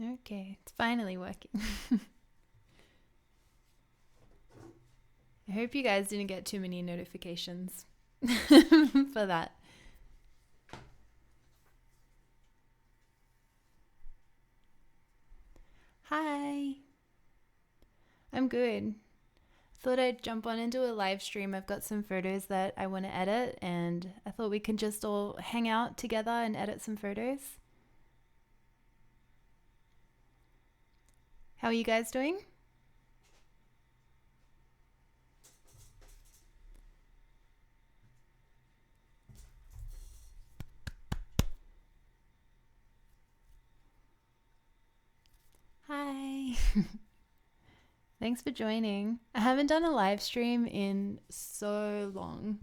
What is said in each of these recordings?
Okay, it's finally working. I hope you guys didn't get too many notifications for that. Hi. I'm good. Thought I'd jump on and do a live stream. I've got some photos that I want to edit, and I thought we could just all hang out together and edit some photos. How are you guys doing? Hi. Thanks for joining. I haven't done a live stream in so long.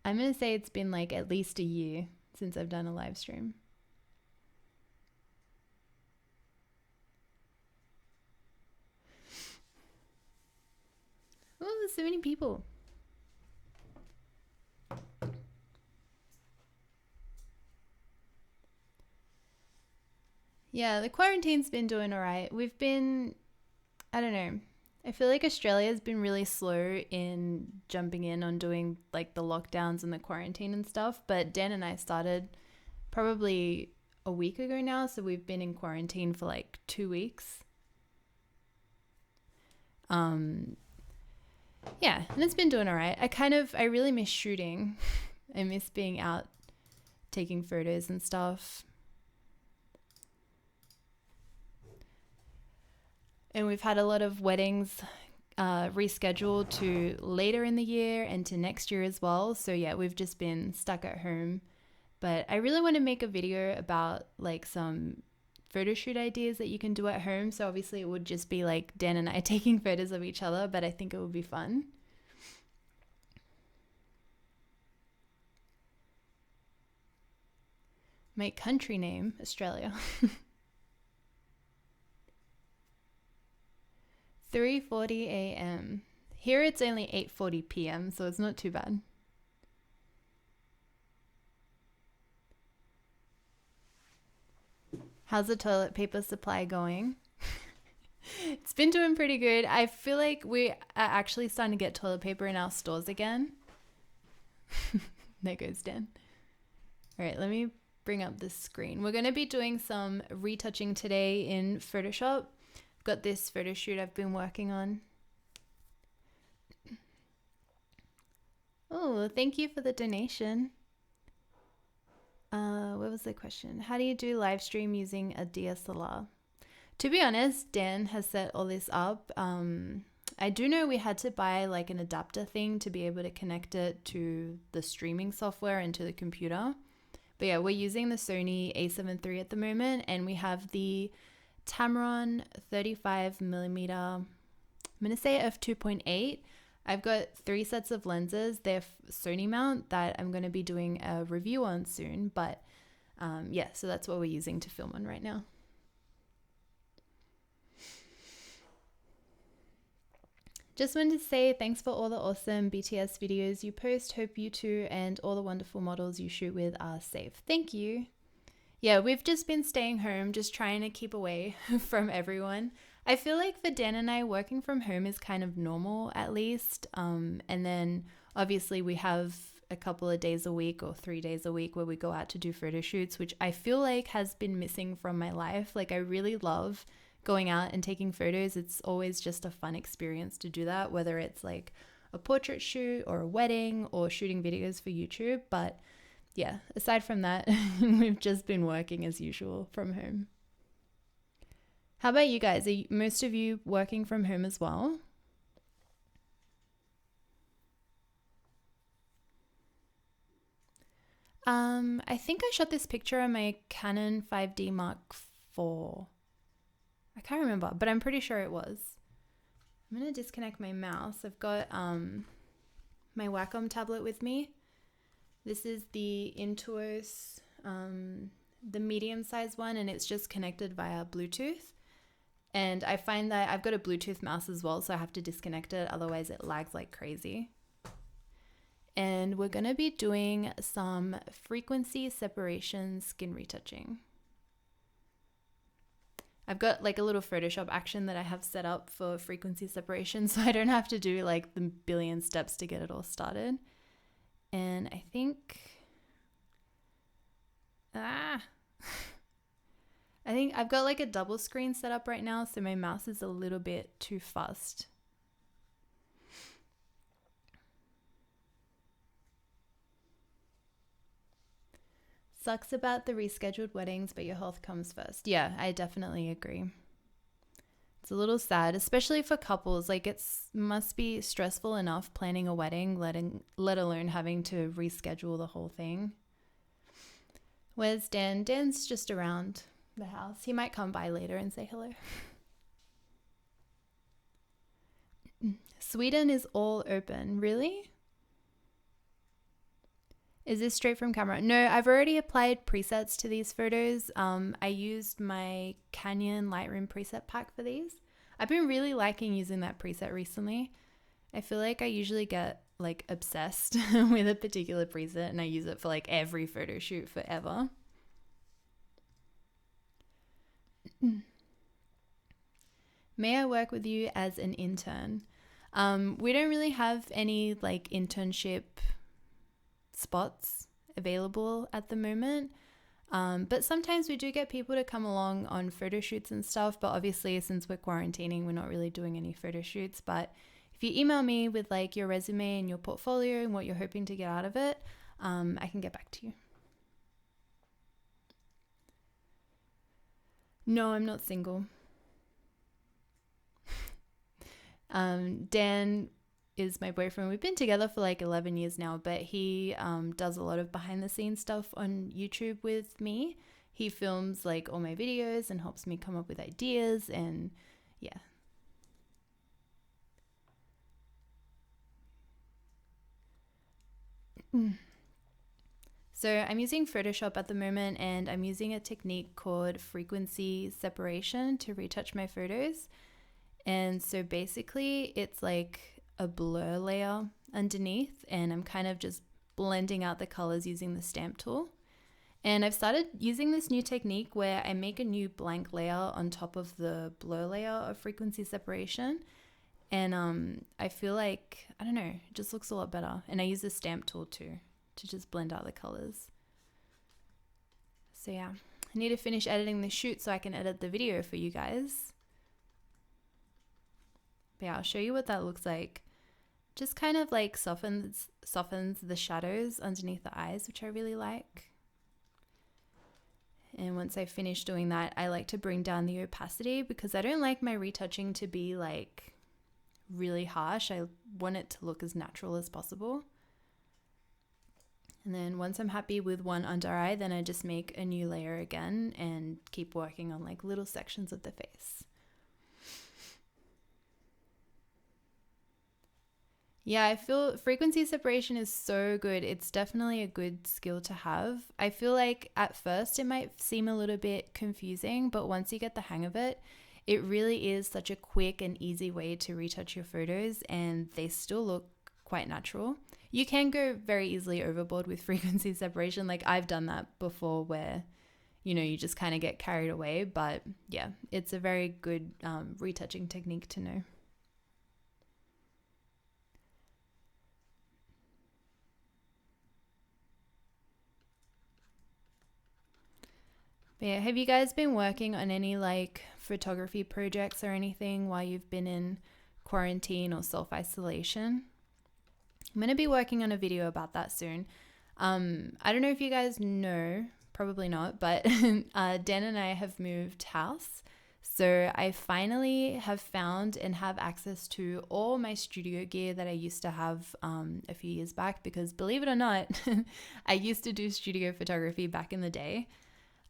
I'm going to say it's been like at least a year since I've done a live stream. Oh, there's so many people. Yeah, the quarantine's been doing all right. We've been, I don't know. I feel like Australia's been really slow in jumping in on doing like the lockdowns and the quarantine and stuff. But Dan and I started probably a week ago now. So we've been in quarantine for like 2 weeks. Yeah, and it's been doing all right. I really miss shooting. I miss being out taking photos and stuff. And we've had a lot of weddings rescheduled to later in the year and to next year as well. So yeah, we've just been stuck at home. But I really want to make a video about like some photo shoot ideas that you can do at home. So obviously it would just be like Dan and I taking photos of each other, but I think it would be fun. My country name, Australia. 3:40 a.m. Here it's only 8:40 p.m., so it's not too bad. How's the toilet paper supply going? It's been doing pretty good. I feel like we are actually starting to get toilet paper in our stores again. There goes Dan. All right, let me bring up the screen. We're going to be doing some retouching today in Photoshop. I've got this photo shoot I've been working on. Oh, thank you for the donation. What was the question? How do you do live stream using a DSLR? To be honest, Dan has set all this up. I do know we had to buy like an adapter thing to be able to connect it to the streaming software and to the computer. But yeah, we're using the Sony A7 III at the moment, and we have the Tamron 35mm. I'm going to say f2.8. I've got 3 sets of lenses. They're Sony mount that I'm going to be doing a review on soon. But yeah, so that's what we're using to film on right now. Just wanted to say thanks for all the awesome BTS videos you post. Hope you two and all the wonderful models you shoot with are safe. Thank you. Yeah, we've just been staying home, just trying to keep away from everyone. I feel like for Dan and I, working from home is kind of normal at least. And then obviously we have a couple of days a week or 3 days a week where we go out to do photo shoots, which I feel like has been missing from my life. Like I really love going out and taking photos. It's always just a fun experience to do that, whether it's like a portrait shoot or a wedding or shooting videos for YouTube. But yeah, aside from that, we've just been working as usual from home. How about you guys? Are most of you working from home as well? I think I shot this picture on my Canon 5D Mark IV. I can't remember, but I'm pretty sure it was. I'm going to disconnect my mouse. I've got my Wacom tablet with me. This is the Intuos, the medium-sized one, and it's just connected via Bluetooth. And I find that I've got a Bluetooth mouse as well, so I have to disconnect it, otherwise it lags like crazy. And we're going to be doing some frequency separation skin retouching. I've got like a little Photoshop action that I have set up for frequency separation, so I don't have to do like the billion steps to get it all started. And I think, I think I've got like a double screen set up right now, so my mouse is a little bit too fast. Sucks about the rescheduled weddings, but your health comes first. Yeah, I definitely agree. It's a little sad, especially for couples. Like it must be stressful enough planning a wedding, let alone having to reschedule the whole thing. Where's Dan? Dan's just around the house. He might come by later and say hello. Sweden is all open. Really? Is this straight from camera? No, I've already applied presets to these photos. I used my Canon Lightroom preset pack for these. I've been really liking using that preset recently. I feel like I usually get like obsessed with a particular preset and I use it for like every photo shoot forever. May I work with you as an intern? We don't really have any like internship spots available at the moment, but sometimes we do get people to come along on photo shoots and stuff, but obviously since we're quarantining, we're not really doing any photo shoots. But if you email me with like your resume and your portfolio and what you're hoping to get out of it, I can get back to you. No, I'm not single. Dan is my boyfriend. We've been together for like 11 years now, but he does a lot of behind the scenes stuff on YouTube with me. He films like all my videos and helps me come up with ideas, and yeah. So I'm using Photoshop at the moment, and I'm using a technique called frequency separation to retouch my photos. And so basically it's like a blur layer underneath, and I'm kind of just blending out the colors using the stamp tool. And I've started using this new technique where I make a new blank layer on top of the blur layer of frequency separation. And I feel like, I don't know, it just looks a lot better. And I use the stamp tool too to just blend out the colors. So yeah, I need to finish editing the shoot so I can edit the video for you guys. But yeah, I'll show you what that looks like. Just kind of like softens the shadows underneath the eyes, which I really like. And once I finish doing that, I like to bring down the opacity because I don't like my retouching to be like really harsh. I want it to look as natural as possible. And then once I'm happy with one under eye, then I just make a new layer again and keep working on like little sections of the face. Yeah, I feel frequency separation is so good. It's definitely a good skill to have. I feel like at first it might seem a little bit confusing, but once you get the hang of it, it really is such a quick and easy way to retouch your photos, and they still look quite natural. You can go very easily overboard with frequency separation. Like I've done that before where, you know, you just kind of get carried away. But yeah, it's a very good retouching technique to know. But yeah, have you guys been working on any like photography projects or anything while you've been in quarantine or self-isolation? I'm going to be working on a video about that soon. I don't know if you guys know, probably not, but Dan and I have moved house. So I finally have found and have access to all my studio gear that I used to have a few years back, because believe it or not, I used to do studio photography back in the day.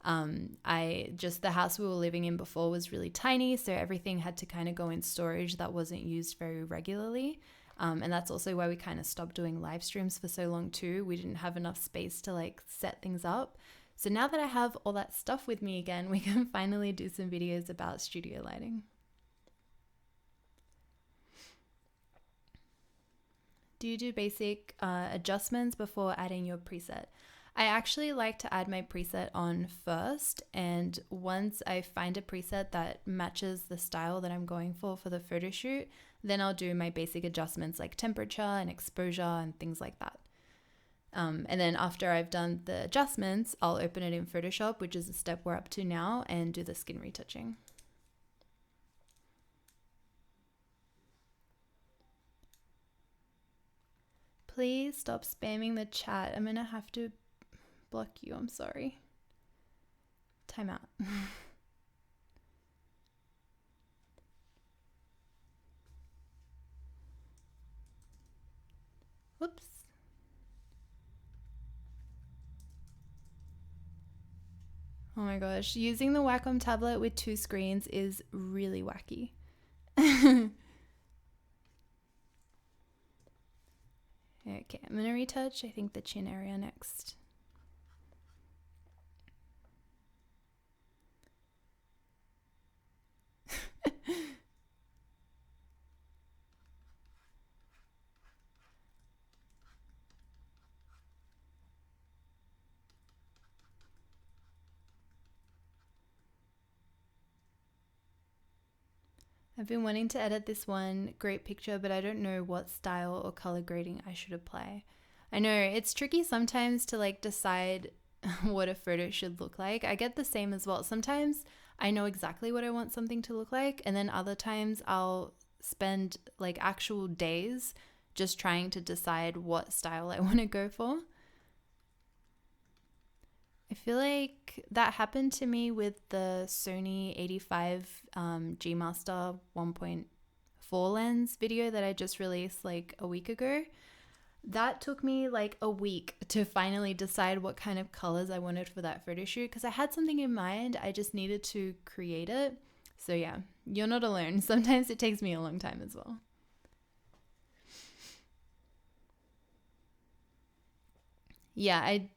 The house we were living in before was really tiny, so everything had to kind of go in storage that wasn't used very regularly. And that's also why we kind of stopped doing live streams for so long too. We didn't have enough space to like set things up. So now that I have all that stuff with me again, we can finally do some videos about studio lighting. Do you do basic adjustments before adding your preset? I actually like to add my preset on first, and once I find a preset that matches the style that I'm going for the photo shoot, then I'll do my basic adjustments like temperature and exposure and things like that. And then after I've done the adjustments, I'll open it in Photoshop, which is the step we're up to now, and do the skin retouching. Please stop spamming the chat. I'm gonna have to block you. I'm sorry. Time out. Whoops. Oh my gosh, using the Wacom tablet with 2 screens is really wacky. Okay, I'm gonna retouch, I think, the chin area next. I've been wanting to edit this one, great picture, but I don't know what style or color grading I should apply. I know it's tricky sometimes to like decide what a photo should look like. I get the same as well. Sometimes I know exactly what I want something to look like, and then other times I'll spend like actual days just trying to decide what style I want to go for. I feel like that happened to me with the Sony 85 G Master 1.4 lens video that I just released like a week ago. That took me like a week to finally decide what kind of colors I wanted for that photo shoot because I had something in mind. I just needed to create it. So yeah, you're not alone. Sometimes it takes me a long time as well. Yeah, I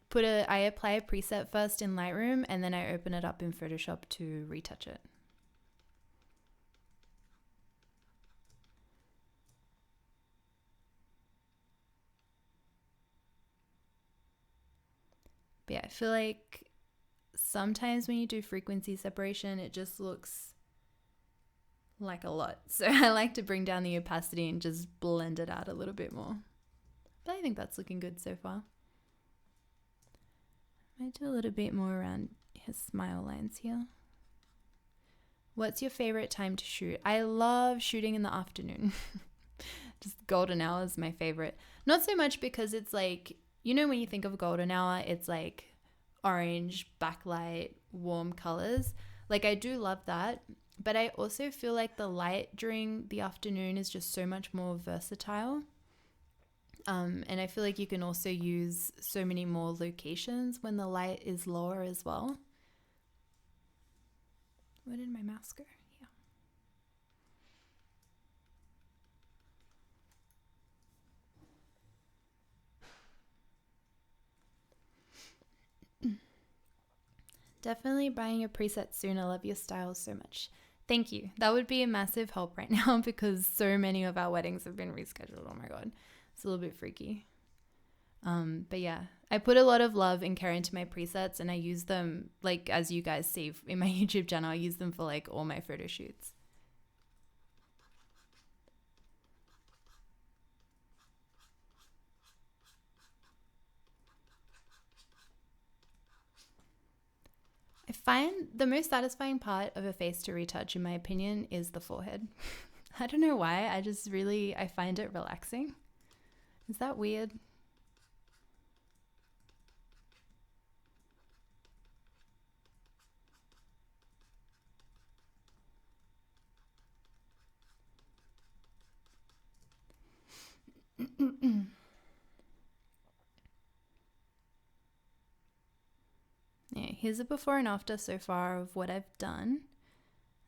apply a preset first in Lightroom and then I open it up in Photoshop to retouch it. But yeah, I feel like sometimes when you do frequency separation, it just looks like a lot. So I like to bring down the opacity and just blend it out a little bit more. But I think that's looking good so far. I might do a little bit more around his smile lines here. What's your favorite time to shoot? I love shooting in the afternoon. Just golden hour is my favorite. Not so much because it's like, you know, when you think of golden hour, it's like orange, backlight, warm colors. Like I do love that. But I also feel like the light during the afternoon is just so much more versatile. And I feel like you can also use so many more locations when the light is lower as well. Where did my mouse go? Here. Definitely buying your presets soon. I love your styles so much. Thank you. That would be a massive help right now because so many of our weddings have been rescheduled. Oh my God. It's a little bit freaky. But yeah, I put a lot of love and care into my presets and I use them, like as you guys see in my YouTube channel, I use them for like all my photo shoots. I find the most satisfying part of a face to retouch, in my opinion, is the forehead. I don't know why, I find it relaxing. Is that weird? Yeah, here's a before and after so far of what I've done.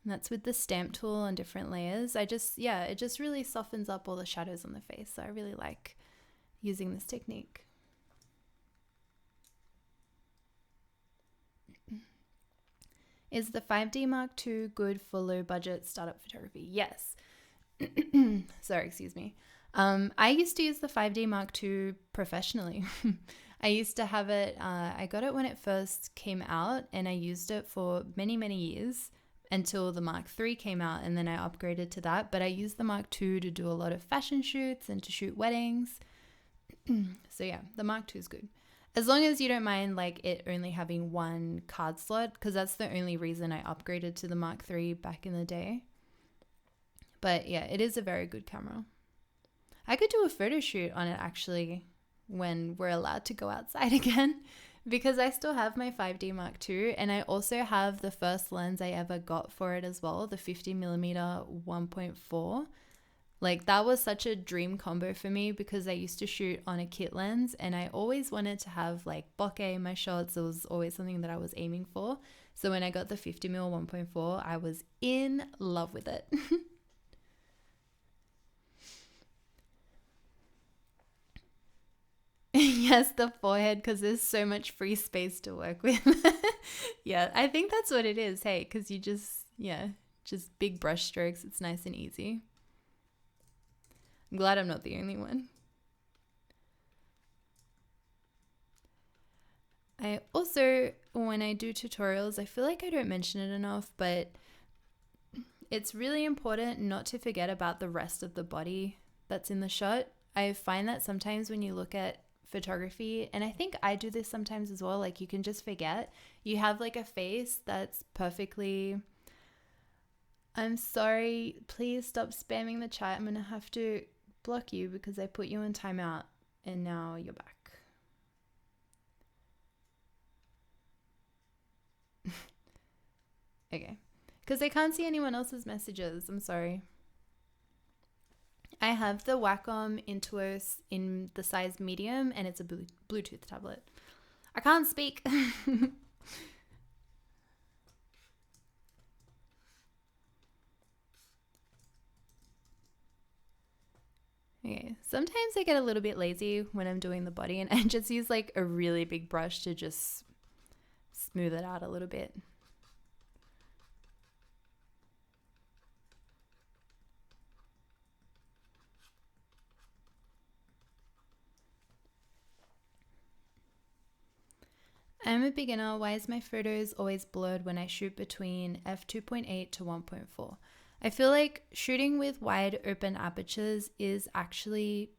And that's with the stamp tool on different layers. It just really softens up all the shadows on the face. So I really like using this technique. Is the 5D Mark II good for low budget startup photography? Yes. Sorry, excuse me. I used to use the 5D Mark II professionally. I used to have it, I got it when it first came out, and I used it for many, many years until the Mark III came out, and then I upgraded to that. But I used the Mark II to do a lot of fashion shoots and to shoot weddings. So yeah, the Mark II is good. As long as you don't mind like it only having one card slot, because that's the only reason I upgraded to the Mark III back in the day. But yeah, it is a very good camera. I could do a photo shoot on it actually when we're allowed to go outside again, because I still have my 5D Mark II, and I also have the first lens I ever got for it as well, the 50mm 1.4. Like that was such a dream combo for me because I used to shoot on a kit lens, and I always wanted to have like bokeh in my shots. It was always something that I was aiming for. So when I got the 50mm 1.4, I was in love with it. Yes, the forehead, because there's so much free space to work with. Yeah, I think that's what it is. Hey, because you just big brush strokes. It's nice and easy. I'm glad I'm not the only one. I also, when I do tutorials, I feel like I don't mention it enough, but it's really important not to forget about the rest of the body that's in the shot. I find that sometimes when you look at photography, and I think I do this sometimes as well, like you can just forget. You have like a face that's perfectly... I'm sorry, please stop spamming the chat. I'm gonna have to block you because I put you in timeout and now you're back. Okay, because I can't see anyone else's messages. I'm sorry. I have the Wacom Intuos in the size medium, and it's a Bluetooth tablet. I can't speak. Okay, sometimes I get a little bit lazy when I'm doing the body, and I just use like a really big brush to just smooth it out a little bit. I'm a beginner. Why is my photos always blurred when I shoot between f2.8 to 1.4? I feel like shooting with wide open apertures is actually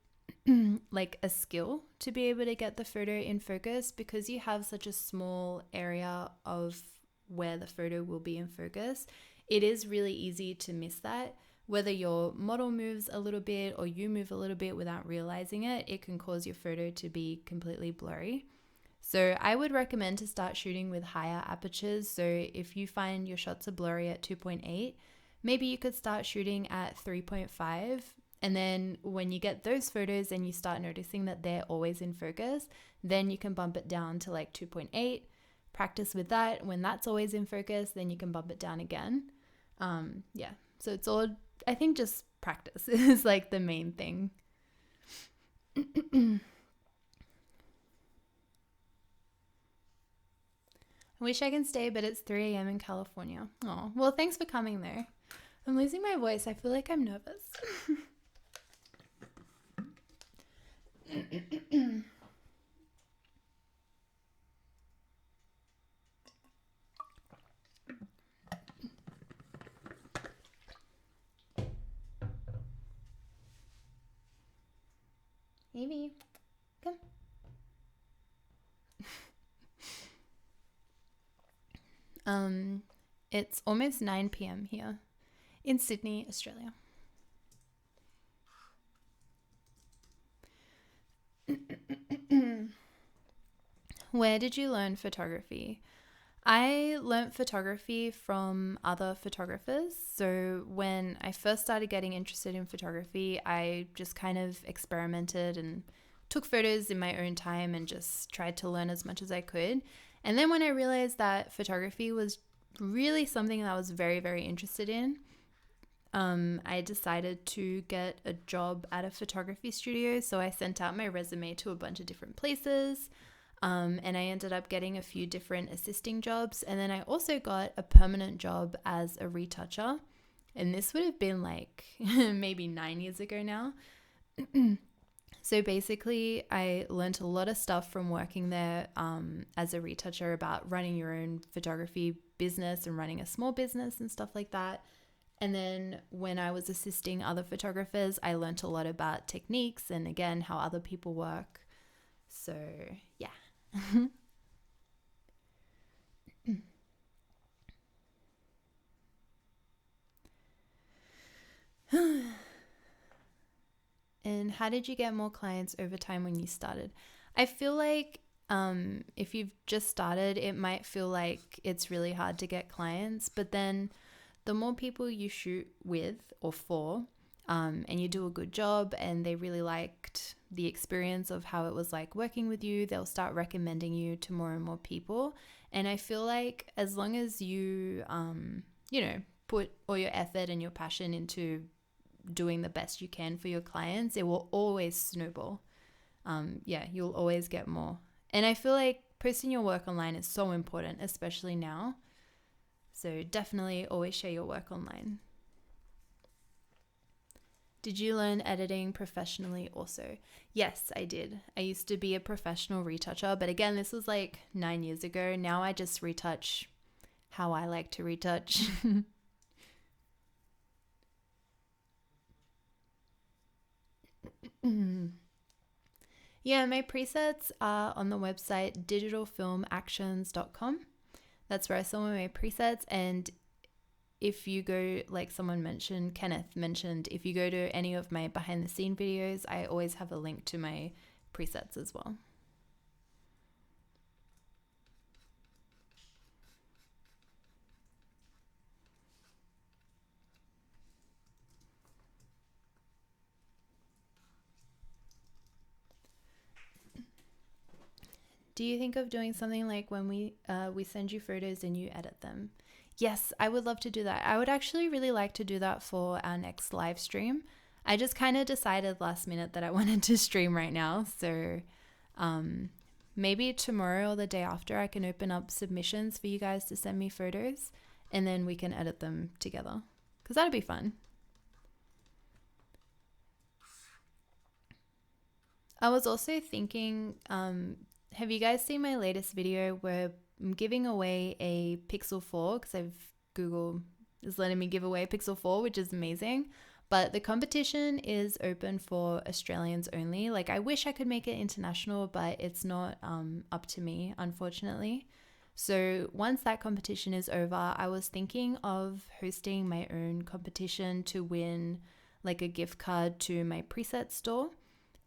like a skill to be able to get the photo in focus, because you have such a small area of where the photo will be in focus. It is really easy to miss that. Whether your model moves a little bit or you move a little bit without realizing it, it can cause your photo to be completely blurry. So I would recommend to start shooting with higher apertures. So if you find your shots are blurry at 2.8, maybe you could start shooting at 3.5. And then when you get those photos and you start noticing that they're always in focus, then you can bump it down to like 2.8. Practice with that. When that's always in focus, then you can bump it down again. Yeah, so it's all, I think just practice is like the main thing. I wish I can stay, but it's 3 a.m. in California. Oh, well, thanks for coming though. I'm losing my voice. I feel like I'm nervous. Amy, come. It's almost 9 p.m. here in Sydney, Australia. Where did you learn photography? I learned photography from other photographers. So when I first started getting interested in photography, I just kind of experimented and took photos in my own time and just tried to learn as much as I could. And then when I realized that photography was really something that I was very, very interested in, I decided to get a job at a photography studio. So I sent out my resume to a bunch of different places. And I ended up getting a few different assisting jobs. And then I also got a permanent job as a retoucher. And this would have been like maybe 9 years ago now. So basically, I learned a lot of stuff from working there as a retoucher about running your own photography business and running a small business and stuff like that. And then when I was assisting other photographers, I learned a lot about techniques and again, how other people work. So yeah. And how did you get more clients over time when you started? I feel like if you've just started, it might feel like it's really hard to get clients, but then the more people you shoot with or for, and you do a good job and they really liked the experience of how it was like working with you, they'll start recommending you to more and more people. And I feel like as long as you, put all your effort and your passion into doing the best you can for your clients, it will always snowball. You'll always get more. And I feel like posting your work online is so important, especially now. So definitely always share your work online. Did you learn editing professionally also? Yes, I did. I used to be a professional retoucher, but again, this was like 9 years ago. Now I just retouch how I like to retouch. Yeah, my presets are on the website digitalfilmactions.com. That's where I sell my presets. And if you go, like Kenneth mentioned, if you go to any of my behind the scene videos, I always have a link to my presets as well. Do you think of doing something like when we send you photos and you edit them? Yes, I would love to do that. I would actually really like to do that for our next live stream. I just kind of decided last minute that I wanted to stream right now. So maybe tomorrow or the day after I can open up submissions for you guys to send me photos and then we can edit them together because that'd be fun. I was also thinking, have you guys seen my latest video where I'm giving away a Pixel 4 because Google is letting me give away a Pixel 4, which is amazing. But the competition is open for Australians only. Like I wish I could make it international, but it's not up to me, unfortunately. So once that competition is over, I was thinking of hosting my own competition to win like a gift card to my preset store.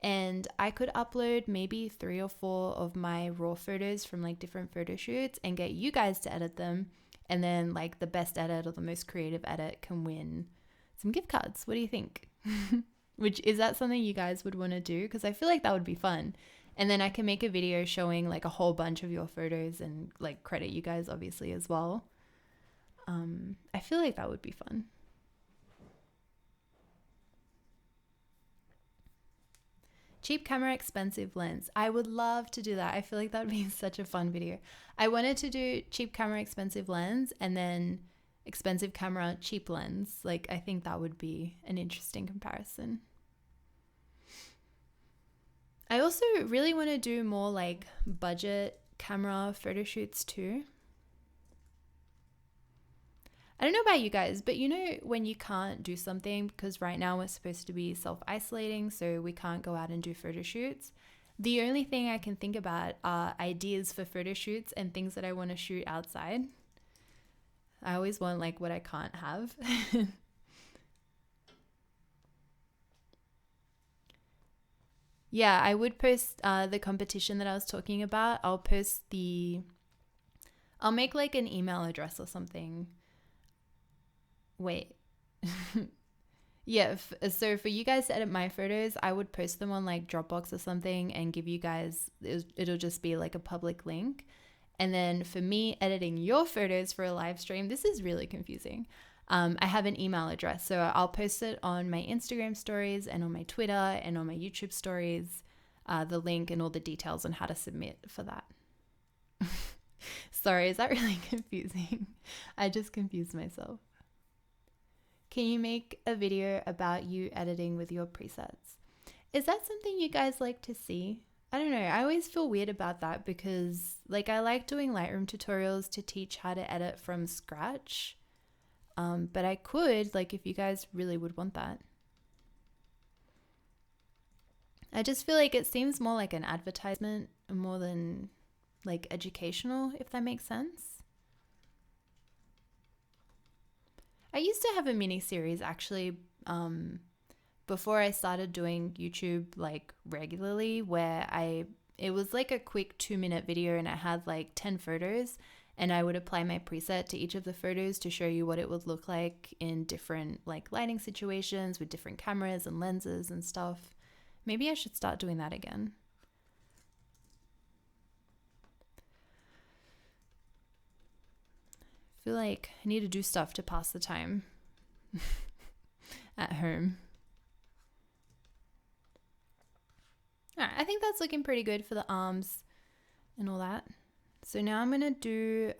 And I could upload maybe 3 or 4 of my raw photos from like different photo shoots and get you guys to edit them. And then like the best edit or the most creative edit can win some gift cards. What do you think? Is that something you guys would want to do? Because I feel like that would be fun. And then I can make a video showing like a whole bunch of your photos and like credit you guys obviously as well. I feel like that would be fun. Cheap camera, expensive lens. I would love to do that. I feel like that would be such a fun video. I wanted to do cheap camera, expensive lens, and then expensive camera, cheap lens. Like, I think that would be an interesting comparison. I also really want to do more like budget camera photo shoots too. I don't know about you guys, but you know when you can't do something because right now we're supposed to be self-isolating, so we can't go out and do photo shoots. The only thing I can think about are ideas for photo shoots and things that I want to shoot outside. I always want like what I can't have. Yeah, I would post the competition that I was talking about. I'll make like an email address or something. Wait. Yeah, so for you guys to edit my photos, I would post them on like Dropbox or something and give you guys, it'll just be like a public link. And then for me editing your photos for a live stream, this is really confusing. I have an email address, so I'll post it on my Instagram stories and on my Twitter and on my YouTube stories, the link and all the details on how to submit for that. Sorry, is that really confusing? I just confused myself. Can you make a video about you editing with your presets? Is that something you guys like to see? I don't know. I always feel weird about that because like I like doing Lightroom tutorials to teach how to edit from scratch. But I could, like, if you guys really would want that. I just feel like it seems more like an advertisement more than like educational, if that makes sense. I used to have a mini series actually before I started doing YouTube like regularly, where it was like a quick 2-minute video and it had like 10 photos, and I would apply my preset to each of the photos to show you what it would look like in different like lighting situations with different cameras and lenses and stuff. Maybe I should start doing that again. I feel like I need to do stuff to pass the time at home. All right, I think that's looking pretty good for the arms and all that. So now I'm going to do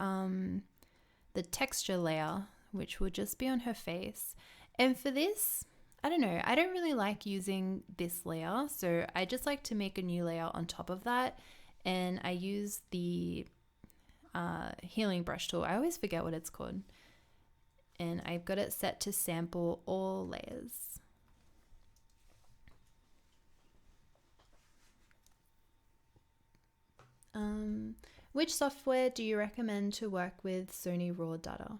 the texture layer, which will just be on her face. And for this, I don't know, I don't really like using this layer. So I just like to make a new layer on top of that. And I use the healing brush tool. I always forget what it's called. And I've got it set to sample all layers. Which software do you recommend to work with Sony RAW data?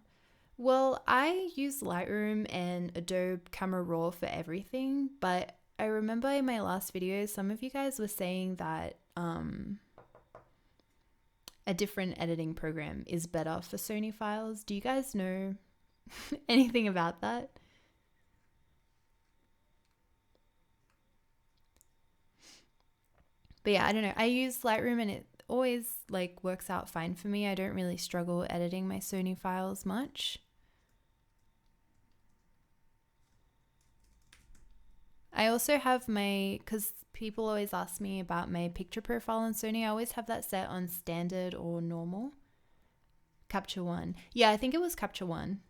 Well, I use Lightroom and Adobe Camera Raw for everything, but I remember in my last video, some of you guys were saying that a different editing program is better for Sony files. Do you guys know anything about that? But yeah, I don't know. I use Lightroom and it always like works out fine for me. I don't really struggle editing my Sony files much. I also have because people always ask me about my picture profile on Sony. I always have that set on standard or normal. Capture One. Yeah, I think it was Capture One.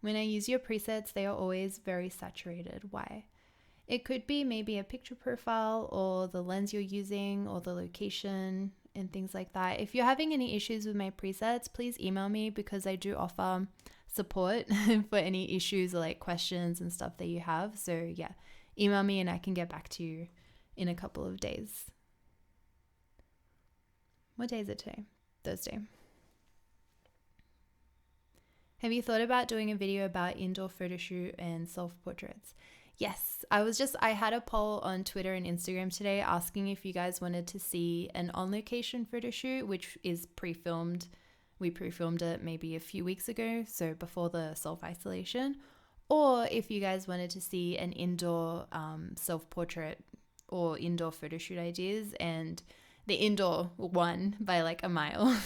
When I use your presets, they are always very saturated. Why? It could be maybe a picture profile or the lens you're using or the location and things like that. If you're having any issues with my presets, please email me because I do offer support for any issues or like questions and stuff that you have. So yeah, email me and I can get back to you in a couple of days. What day is it today? Thursday. Have you thought about doing a video about indoor photo shoot and self-portraits? Yes, I had a poll on Twitter and Instagram today asking if you guys wanted to see an on-location photo shoot, which is pre-filmed. We pre-filmed it maybe a few weeks ago, so before the self-isolation, or if you guys wanted to see an indoor self-portrait or indoor photo shoot ideas, and the indoor won by like a mile.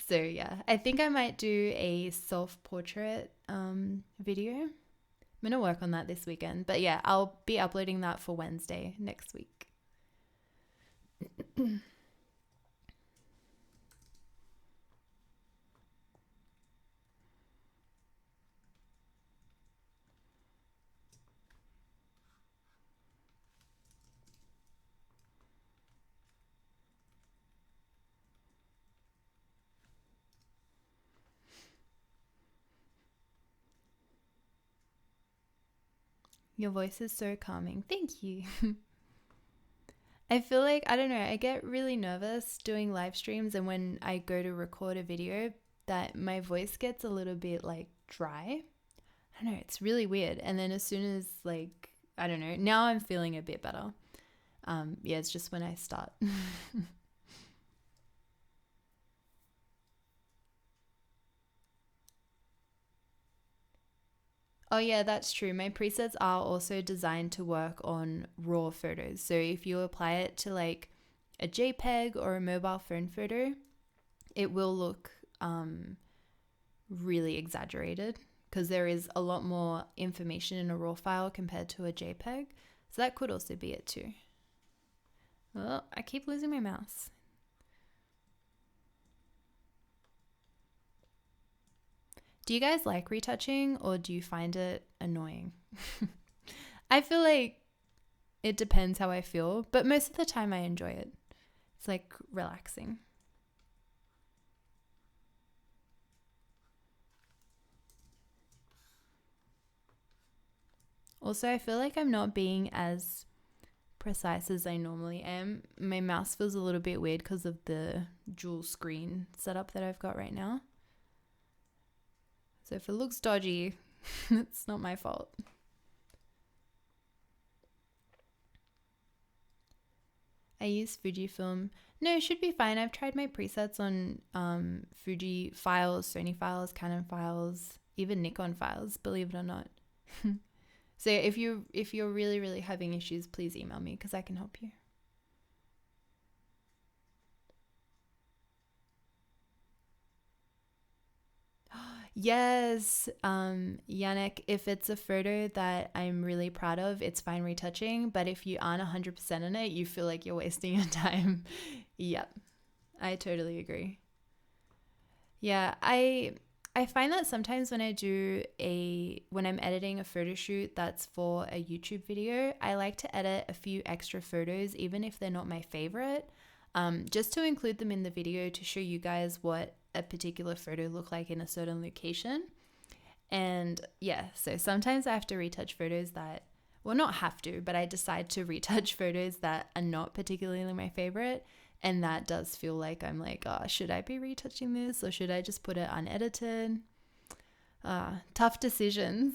So yeah, I think I might do a self-portrait video. I'm gonna work on that this weekend, but yeah, I'll be uploading that for Wednesday next week. Your voice is so calming. Thank you. I feel like, I don't know, I get really nervous doing live streams, and when I go to record a video, that my voice gets a little bit like dry. I don't know, it's really weird. And then as soon as like, I don't know, now I'm feeling a bit better. Yeah, it's just when I start. Oh yeah, that's true. My presets are also designed to work on raw photos. So if you apply it to like a JPEG or a mobile phone photo, it will look really exaggerated because there is a lot more information in a raw file compared to a JPEG. So that could also be it too. Well, I keep losing my mouse. Do you guys like retouching or do you find it annoying? I feel like it depends how I feel, but most of the time I enjoy it. It's like relaxing. Also, I feel like I'm not being as precise as I normally am. My mouse feels a little bit weird because of the dual screen setup that I've got right now. So if it looks dodgy, it's not my fault. I use Fujifilm. No, it should be fine. I've tried my presets on Fuji files, Sony files, Canon files, even Nikon files, believe it or not. So if you're really having issues, please email me because I can help you. Yes, Yannick, if it's a photo that I'm really proud of, it's fine retouching. But if you aren't 100% on it, you feel like you're wasting your time. Yep, I totally agree. Yeah, I find that sometimes when when I'm editing a photo shoot that's for a YouTube video, I like to edit a few extra photos, even if they're not my favorite, just to include them in the video to show you guys what a particular photo looked like in a certain location. And yeah, so sometimes I have to retouch photos that, well, not have to, but I decide to retouch photos that are not particularly my favorite. And that does feel like I'm like, oh, should I be retouching this or should I just put it unedited? Tough decisions.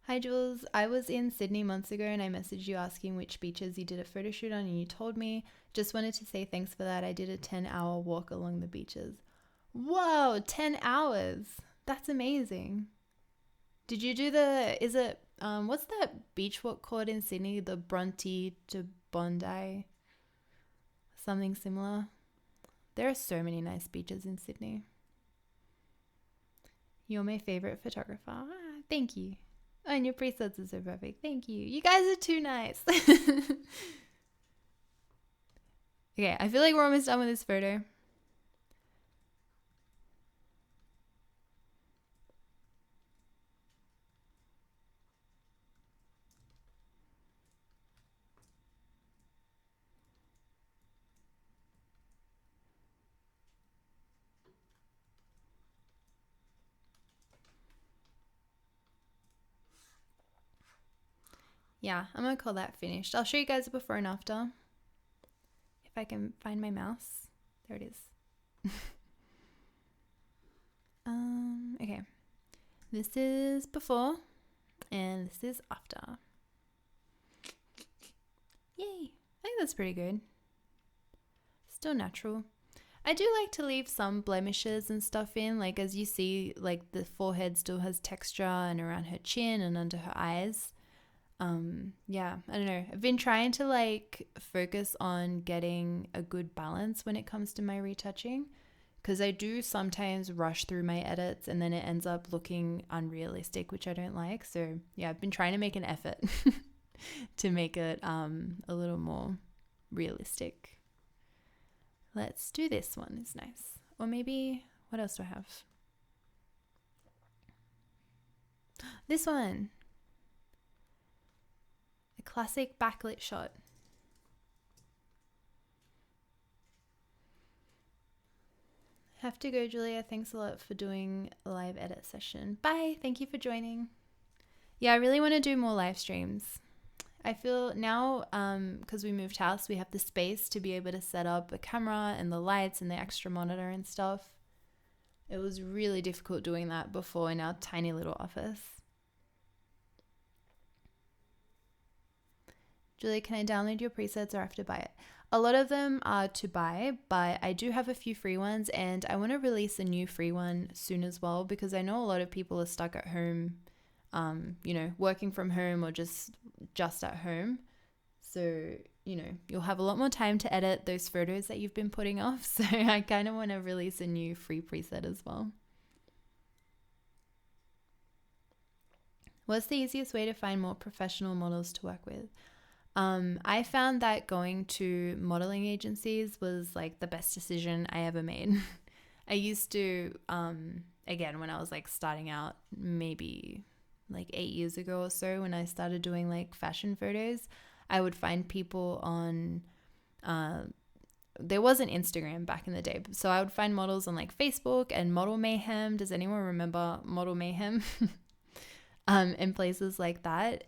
Hi Jules, I was in Sydney months ago and I messaged you asking which beaches you did a photo shoot on and you told me. Just wanted to say thanks for that. I did a 10-hour walk along the beaches. Whoa, 10 hours. That's amazing. Did you do what's that beach walk called in Sydney? The Bronte to Bondi? Something similar. There are so many nice beaches in Sydney. You're my favorite photographer. Thank you. Oh, and your presets are so perfect. Thank you. You guys are too nice. Okay, I feel like we're almost done with this photo. Yeah, I'm gonna call that finished. I'll show you guys a before and after. If I can find my mouse. There it is. Okay. This is before and this is after. Yay. I think that's pretty good. Still natural. I do like to leave some blemishes and stuff in, like as you see, like the forehead still has texture and around her chin and under her eyes. Yeah, I don't know. I've been trying to like focus on getting a good balance when it comes to my retouching because I do sometimes rush through my edits and then it ends up looking unrealistic, which I don't like. So yeah, I've been trying to make an effort to make it a little more realistic. Let's do this one. It's nice. Or maybe, what else do I have? This one. A classic backlit shot. Have to go, Julia. Thanks a lot for doing a live edit session. Bye. Thank you for joining. Yeah, I really want to do more live streams. I feel now, because we moved house, we have the space to be able to set up a camera and the lights and the extra monitor and stuff. It was really difficult doing that before in our tiny little office. Julie, can I download your presets or have to buy it? A lot of them are to buy, but I do have a few free ones and I want to release a new free one soon as well because I know a lot of people are stuck at home, working from home or just at home. So, you'll have a lot more time to edit those photos that you've been putting off. So I kind of want to release a new free preset as well. What's the easiest way to find more professional models to work with? I found that going to modeling agencies was like the best decision I ever made. I used to, again, when I was like starting out, maybe like 8 years ago or so, when I started doing like fashion photos, I would find people on, there wasn't Instagram back in the day. So I would find models on like Facebook and Model Mayhem. Does anyone remember Model Mayhem? And places like that.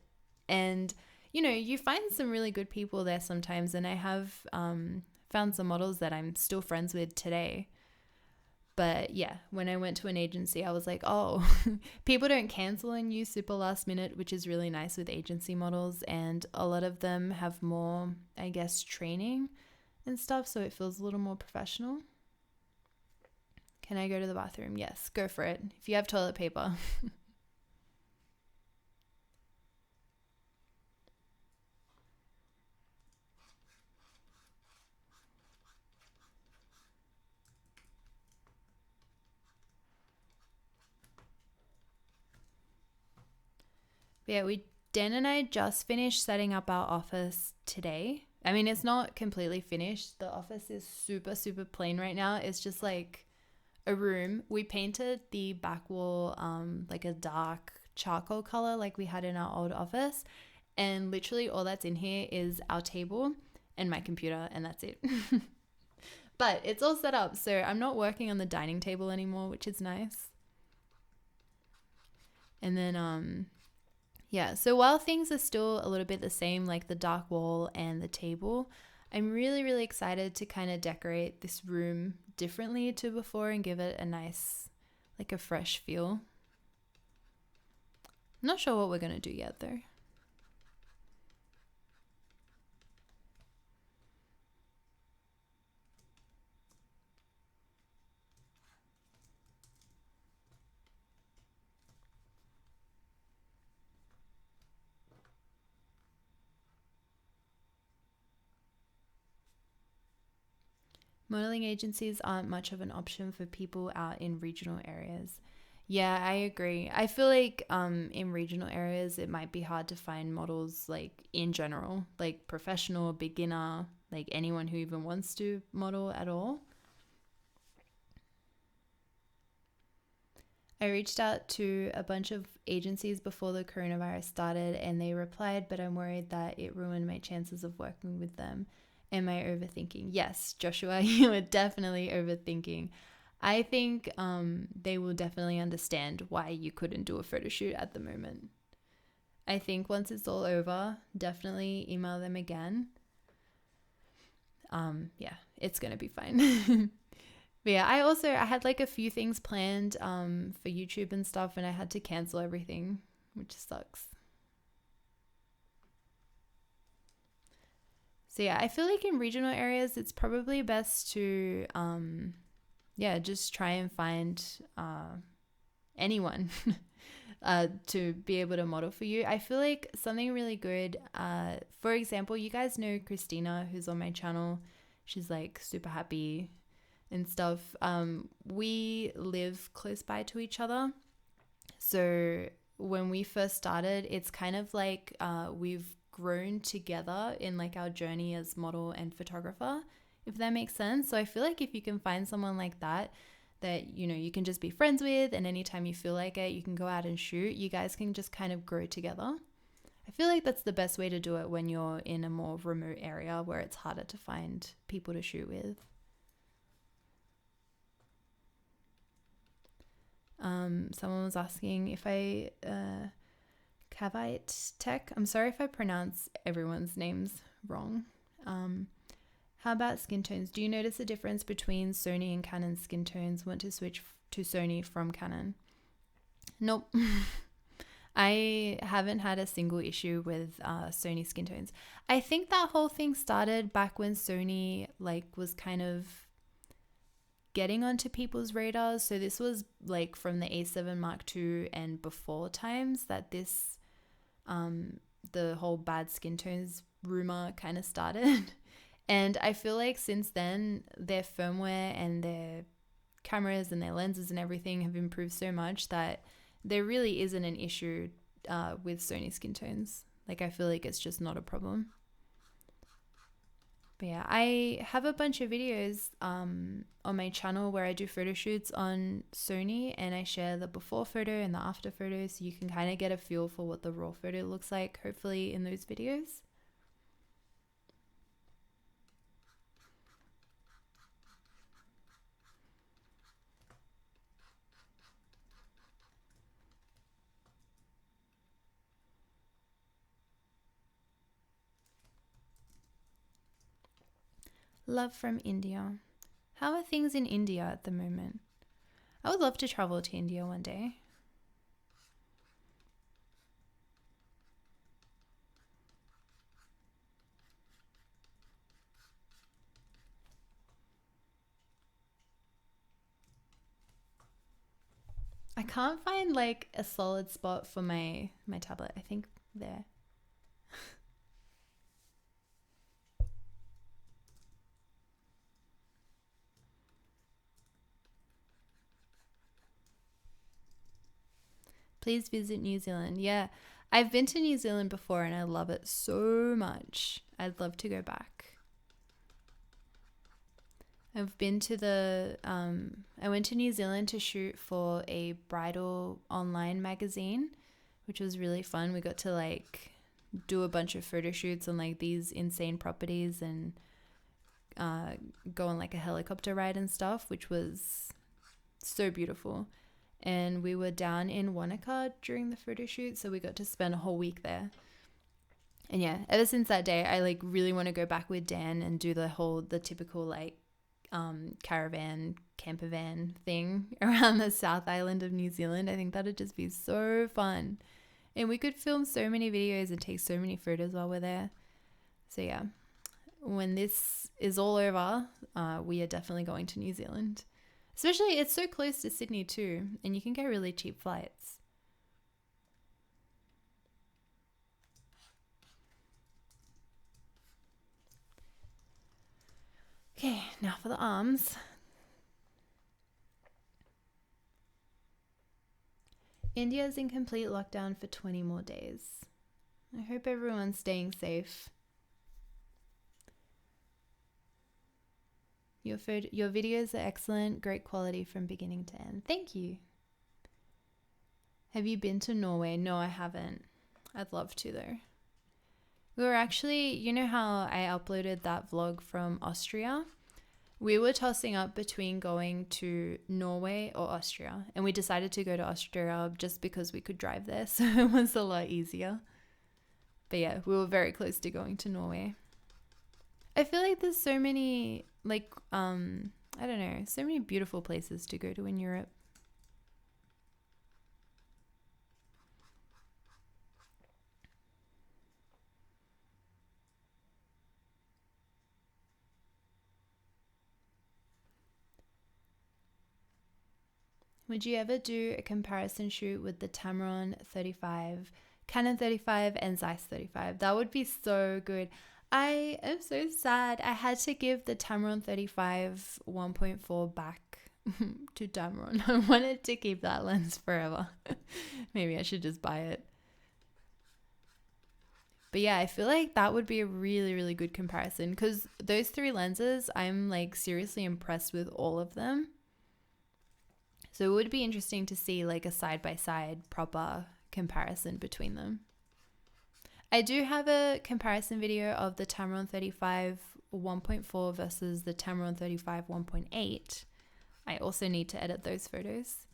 And, you know, you find some really good people there sometimes. And I have found some models that I'm still friends with today. But yeah, when I went to an agency, I was like, oh, people don't cancel on you super last minute, which is really nice with agency models. And a lot of them have more, I guess, training and stuff. So it feels a little more professional. Can I go to the bathroom? Yes, go for it. If you have toilet paper. Yeah, Dan and I just finished setting up our office today. I mean, it's not completely finished. The office is super, super plain right now. It's just like a room. We painted the back wall like a dark charcoal color like we had in our old office. And literally all that's in here is our table and my computer, and that's it. But it's all set up, so I'm not working on the dining table anymore, which is nice. And then yeah, so while things are still a little bit the same, like the dark wall and the table, I'm really, really excited to kind of decorate this room differently to before and give it a nice, like a fresh feel. I'm not sure what we're going to do yet though. Modeling agencies aren't much of an option for people out in regional areas. Yeah, I agree. I feel like in regional areas, it might be hard to find models like in general, like professional, beginner, like anyone who even wants to model at all. I reached out to a bunch of agencies before the coronavirus started and they replied, but I'm worried that it ruined my chances of working with them. Am I overthinking? Yes, Joshua, you are definitely overthinking. I think they will definitely understand why you couldn't do a photo shoot at the moment. I think once it's all over, definitely email them again. Yeah, it's going to be fine. But yeah, I had like a few things planned for YouTube and stuff, and I had to cancel everything, which sucks. So yeah, I feel like in regional areas, it's probably best to, yeah, just try and find anyone to be able to model for you. I feel like something really good, for example, you guys know Christina, who's on my channel. She's like super happy and stuff. We live close by to each other. So when we first started, it's kind of like we've grown together in like our journey as model and photographer, if that makes sense. So I feel like if you can find someone like that, you know, you can just be friends with, and anytime you feel like it, you can go out and shoot. You guys can just kind of grow together. I feel like that's the best way to do it when you're in a more remote area where it's harder to find people to shoot with. Someone was asking if I Cavite Tech. I'm sorry if I pronounce everyone's names wrong. How about skin tones? Do you notice a difference between Sony and Canon skin tones? Want to switch to Sony from Canon? Nope. I haven't had a single issue with Sony skin tones. I think that whole thing started back when Sony like was kind of getting onto people's radars. So this was like from the A7 Mark II and before times that this the whole bad skin tones rumor kind of started. And I feel like since then their firmware and their cameras and their lenses and everything have improved so much that there really isn't an issue with Sony skin tones. Like I feel like it's just not a problem. But yeah, I have a bunch of videos on my channel where I do photo shoots on Sony, and I share the before photo and the after photo, so you can kind of get a feel for what the raw photo looks like, hopefully in those videos. Love from India. How are things in India at the moment? I would love to travel to India one day. I can't find like a solid spot for my tablet. I think there. Please visit New Zealand. Yeah, I've been to New Zealand before and I love it so much. I'd love to go back. I've been to I went to New Zealand to shoot for a bridal online magazine, which was really fun. We got to like do a bunch of photo shoots on like these insane properties and go on like a helicopter ride and stuff, which was so beautiful. And we were down in Wanaka during the photo shoot, so we got to spend a whole week there. And yeah, ever since that day, I like really want to go back with Dan and do the typical like caravan camper van thing around the South Island of New Zealand. I think that'd just be so fun, and we could film so many videos and take so many photos while we're there. So yeah, when this is all over, we are definitely going to New Zealand. Especially, it's so close to Sydney too, and you can get really cheap flights. Okay, now for the arms. India is in complete lockdown for 20 more days. I hope everyone's staying safe. Your videos are excellent, great quality from beginning to end. Thank you. Have you been to Norway? No, I haven't. I'd love to though. We were actually, you know how I uploaded that vlog from Austria? We were tossing up between going to Norway or Austria, and we decided to go to Austria just because we could drive there, so it was a lot easier. But yeah, we were very close to going to Norway. I feel like there's so many, like, I don't know, so many beautiful places to go to in Europe. Would you ever do a comparison shoot with the Tamron 35, Canon 35 and Zeiss 35? That would be so good. I am so sad. I had to give the Tamron 35 1.4 back to Tamron. I wanted to keep that lens forever. Maybe I should just buy it. But yeah, I feel like that would be a really, really good comparison because those three lenses, I'm like seriously impressed with all of them. So it would be interesting to see like a side-by-side proper comparison between them. I do have a comparison video of the Tamron 35 1.4 versus the Tamron 35 1.8. I also need to edit those photos,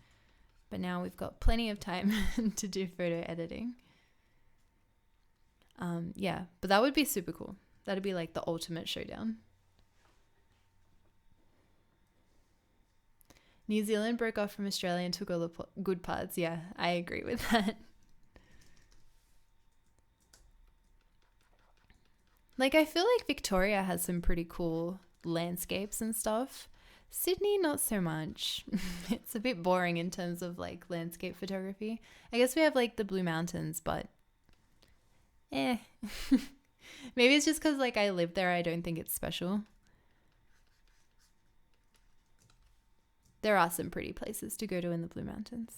but now we've got plenty of time to do photo editing. Yeah, but that would be super cool. That'd be like the ultimate showdown. New Zealand broke off from Australia and took all the good parts. Yeah, I agree with that. Like, I feel like Victoria has some pretty cool landscapes and stuff. Sydney, not so much. It's a bit boring in terms of like landscape photography. I guess we have like the Blue Mountains, but maybe it's just because like I live there, I don't think it's special. There are some pretty places to go to in the Blue Mountains.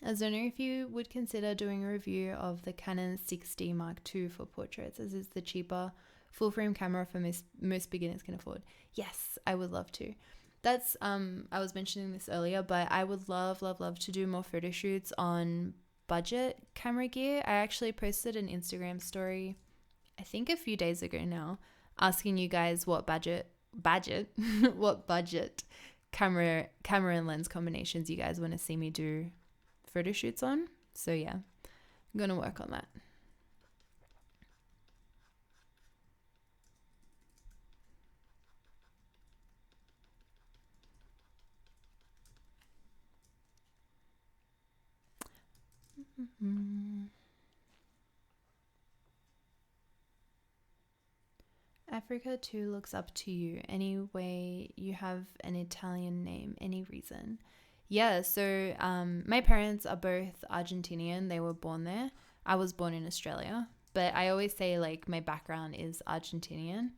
I was wondering if you would consider doing a review of the Canon 6D Mark II for portraits, as it's the cheaper full frame camera for most beginners can afford. Yes, I would love to. That's I was mentioning this earlier, but I would love to do more photo shoots on budget camera gear. I actually posted an Instagram story, I think a few days ago now, asking you guys what budget what budget camera and lens combinations you guys want to see me do photo shoots on. So yeah, I'm gonna work on that. Africa too looks up to you. Anyway, you have an Italian name. Any reason? Yeah, so my parents are both Argentinian. They were born there. I was born in Australia. But I always say like my background is Argentinian.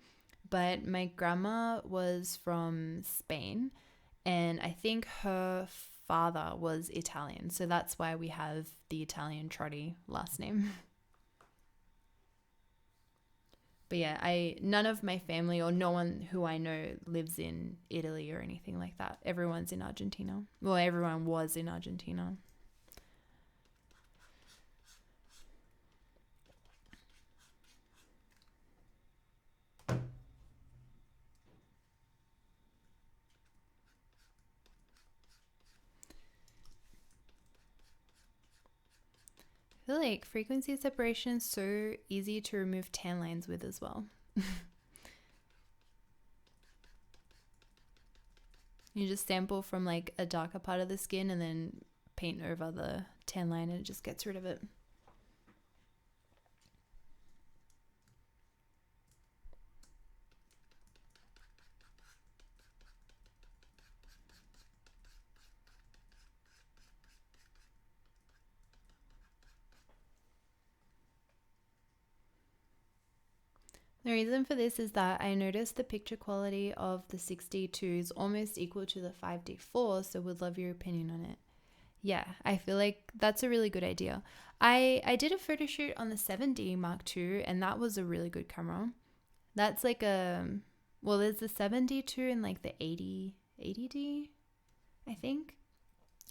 But my grandma was from Spain. And I think her father was Italian. So that's why we have the Italian Trotty last name. But yeah, none of my family or no one who I know lives in Italy or anything like that. Everyone's in Argentina. Well, everyone was in Argentina. I feel like frequency separation is so easy to remove tan lines with as well. You just sample from like a darker part of the skin and then paint over the tan line and it just gets rid of it. The reason for this is that I noticed the picture quality of the 6D2 is almost equal to the 5D4, so would love your opinion on it. Yeah, I feel like that's a really good idea. I did a photo shoot on the 7D Mark II, and that was a really good camera. That's like well, there's the 7D2 and like the 80D, I think.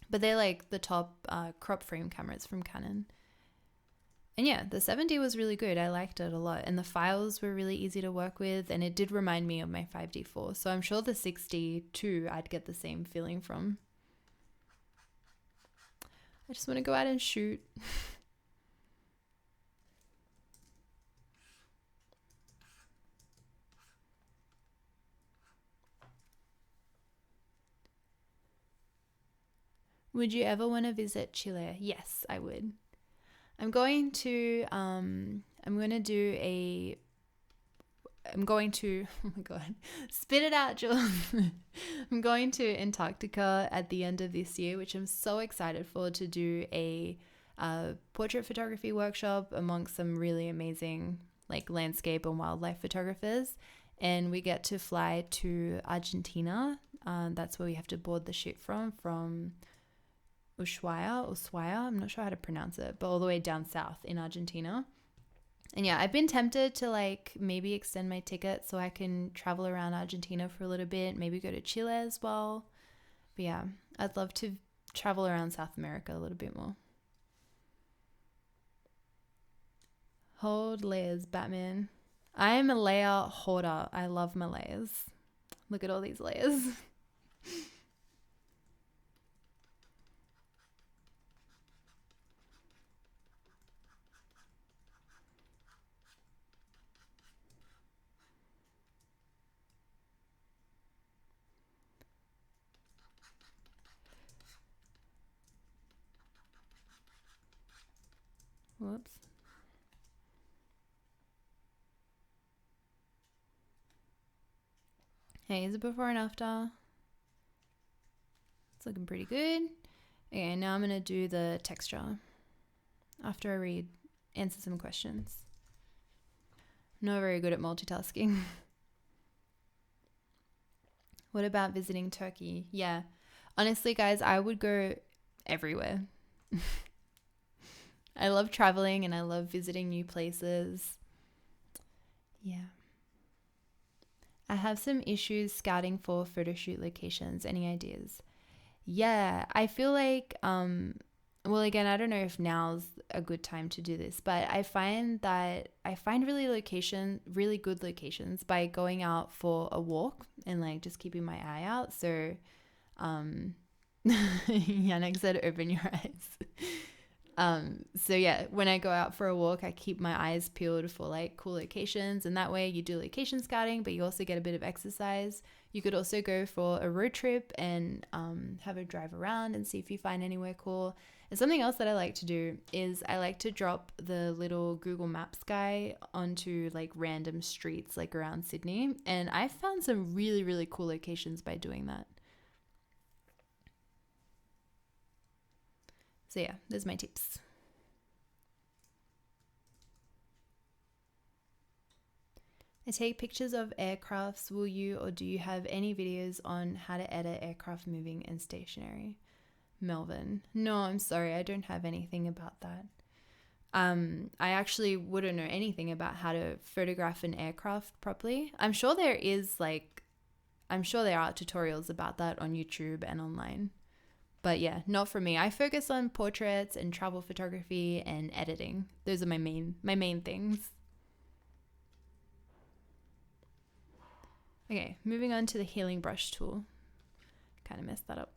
But they're like the top crop frame cameras from Canon. And yeah, the 7D was really good. I liked it a lot. And the files were really easy to work with. And it did remind me of my 5D4. So I'm sure the 6D too, I'd get the same feeling from. I just want to go out and shoot. Would you ever want to visit Chile? Yes, I would. I'm going to, oh my God, spit it out, Jules. I'm going to Antarctica at the end of this year, which I'm so excited for, to do a portrait photography workshop amongst some really amazing like landscape and wildlife photographers. And we get to fly to Argentina. That's where we have to board the ship from Ushuaia, I'm not sure how to pronounce it, but all the way down south in Argentina. And yeah, I've been tempted to like maybe extend my ticket so I can travel around Argentina for a little bit, maybe go to Chile as well. But yeah, I'd love to travel around South America a little bit more. Hold layers, Batman. I am a layer hoarder. I love my layers. Look at all these layers. Whoops. Hey, is it before and after? It's looking pretty good. Okay, now I'm going to do the texture after I answer some questions. I'm not very good at multitasking. What about visiting Turkey? Yeah. Honestly, guys, I would go everywhere. I love traveling and I love visiting new places. Yeah. I have some issues scouting for photo shoot locations. Any ideas? Yeah, I feel like, well, again, I don't know if now's a good time to do this, but I find that I find really good locations by going out for a walk and like just keeping my eye out. So, Yannick said, open your eyes. So yeah, when I go out for a walk, I keep my eyes peeled for like cool locations, and that way you do location scouting, but you also get a bit of exercise. You could also go for a road trip and have a drive around and see if you find anywhere cool. And something else that I like to do is I like to drop the little Google Maps guy onto like random streets like around Sydney, and I found some really, really cool locations by doing that. So yeah, there's my tips. I take pictures of aircrafts. Will you or do you have any videos on how to edit aircraft moving and stationary? Melvin. No, I'm sorry. I don't have anything about that. I actually wouldn't know anything about how to photograph an aircraft properly. I'm sure there are tutorials about that on YouTube and online. But yeah, not for me. I focus on portraits and travel photography and editing. Those are my main things. Okay, moving on to the healing brush tool. Kind of messed that up.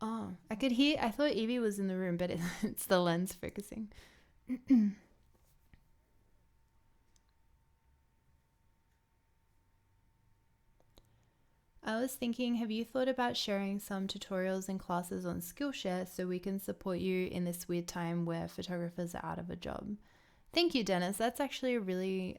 Oh, I thought Evie was in the room, but it's the lens focusing. I was thinking, have you thought about sharing some tutorials and classes on Skillshare so we can support you in this weird time where photographers are out of a job? Thank you, Dennis. That's actually a really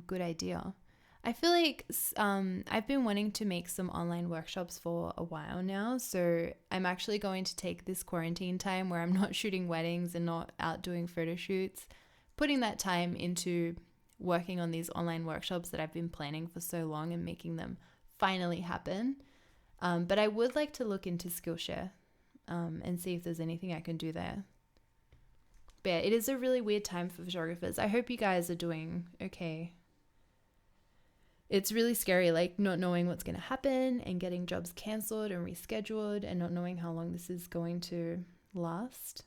good idea. I feel like I've been wanting to make some online workshops for a while now. So I'm actually going to take this quarantine time where I'm not shooting weddings and not out doing photo shoots, putting that time into working on these online workshops that I've been planning for so long and making them finally happen. But I would like to look into Skillshare and see if there's anything I can do there. But yeah, it is a really weird time for photographers. I hope you guys are doing okay. It's really scary, like not knowing what's going to happen and getting jobs cancelled and rescheduled and not knowing how long this is going to last.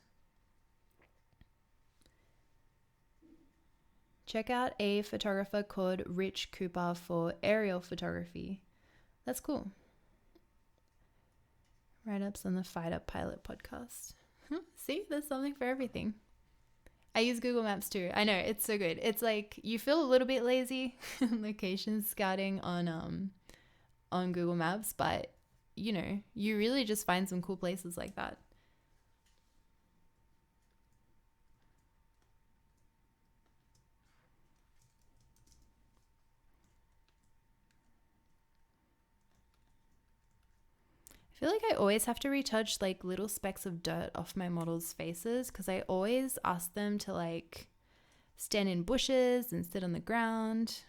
Check out a photographer called Rich Cooper for aerial photography. That's cool. Write-ups on the Fight Up Pilot podcast. See, there's something for everything. I use Google Maps too. I know, it's so good. It's like you feel a little bit lazy location scouting on Google Maps, but you know, you really just find some cool places like that. I feel like I always have to retouch like little specks of dirt off my models' faces because I always ask them to like stand in bushes and sit on the ground.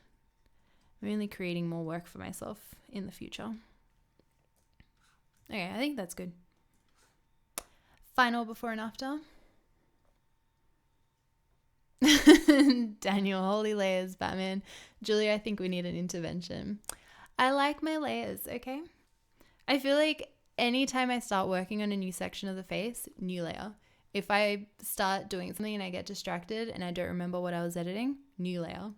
I'm only creating more work for myself in the future. Okay, I think that's good. Final before and after. Daniel, holy layers, Batman. Julia, I think we need an intervention. I like my layers, okay? I feel like anytime I start working on a new section of the face, new layer. If I start doing something and I get distracted and I don't remember what I was editing, new layer.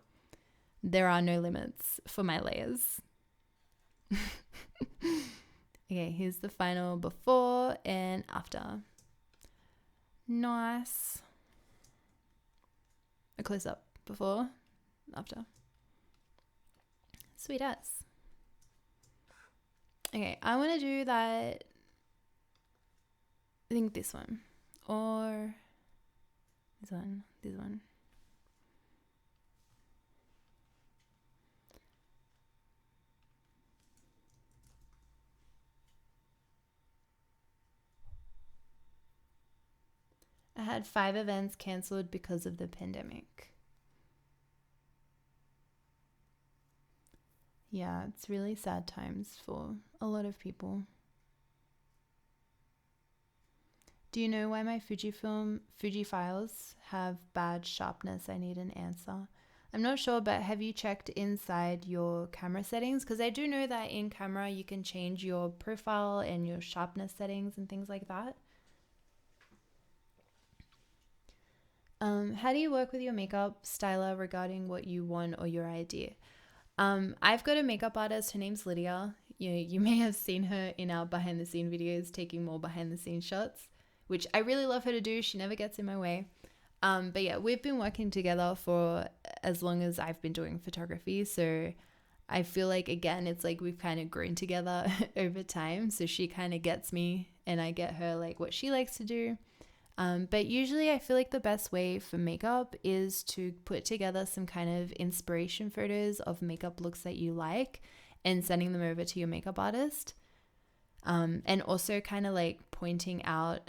There are no limits for my layers. Okay, here's the final before and after. Nice. A close up before, after. Sweet as. Okay, I want to do that. I think this one or this one. I had 5 events cancelled because of the pandemic. Yeah, it's really sad times for a lot of people. Do you know why my Fuji files have bad sharpness? I need an answer. I'm not sure, but have you checked inside your camera settings? Because I do know that in camera you can change your profile and your sharpness settings and things like that. How do you work with your makeup styler regarding what you want or your idea? I've got a makeup artist. Her name's Lydia. You may have seen her in our behind the scene videos taking more behind the scene shots, which I really love her to do. She never gets in my way. But yeah, we've been working together for as long as I've been doing photography. So I feel like, again, it's like we've kind of grown together over time. So she kind of gets me and I get her like what she likes to do. But usually I feel like the best way for makeup is to put together some kind of inspiration photos of makeup looks that you like and sending them over to your makeup artist. And also kind of like pointing out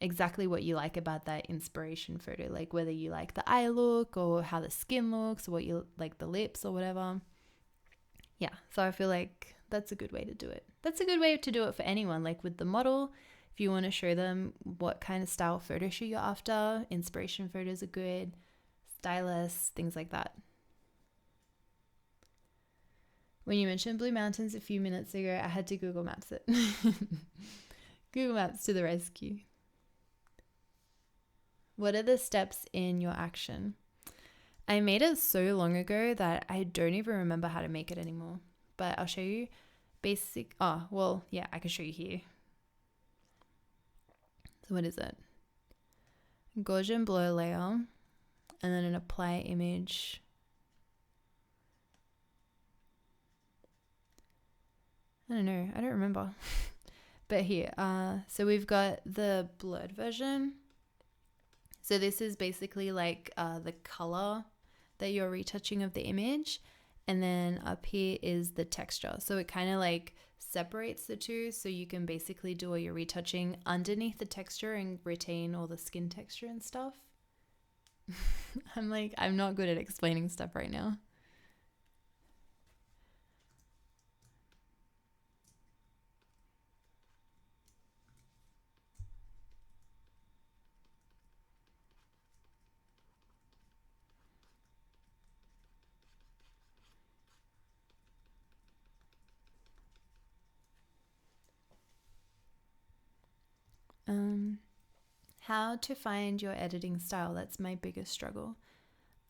exactly what you like about that inspiration photo, like whether you like the eye look or how the skin looks or what you like the lips or whatever. Yeah, so I feel like that's a good way to do it. That's a good way to do it for anyone, like with the model. If you want to show them what kind of style photo shoot you're after, inspiration photos are good, stylists, things like that. When you mentioned Blue Mountains a few minutes ago, I had to Google Maps it. Google Maps to the rescue. What are the steps in your action? I made it so long ago that I don't even remember how to make it anymore. But I'll show you basic. Oh, well, yeah, I can show you here. So what is it? Gaussian blur layer, and then an apply image. I don't know. I don't remember. But here, so we've got the blurred version. So this is basically like the color that you're retouching of the image. And then up here is the texture. So it kind of like separates the two. So you can basically do all your retouching underneath the texture and retain all the skin texture and stuff. I'm not good at explaining stuff right now. How to find your editing style. That's my biggest struggle.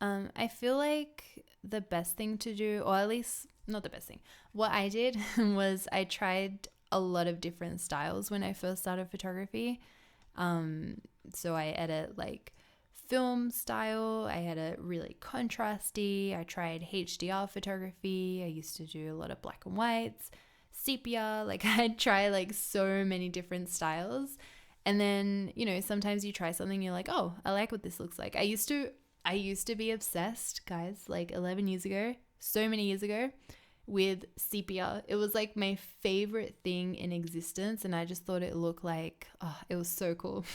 I feel like the best thing to do, or at least not the best thing, what I did was I tried a lot of different styles when I first started photography. So I edit like film style, I had a really contrasty, I tried HDR photography, I used to do a lot of black and whites, sepia, like I'd try like so many different styles. And then, sometimes you try something, you're like, oh, I like what this looks like. I used to be obsessed, guys, like 11 years ago, so many years ago, with sepia. It was like my favorite thing in existence. And I just thought it looked like, oh, it was so cool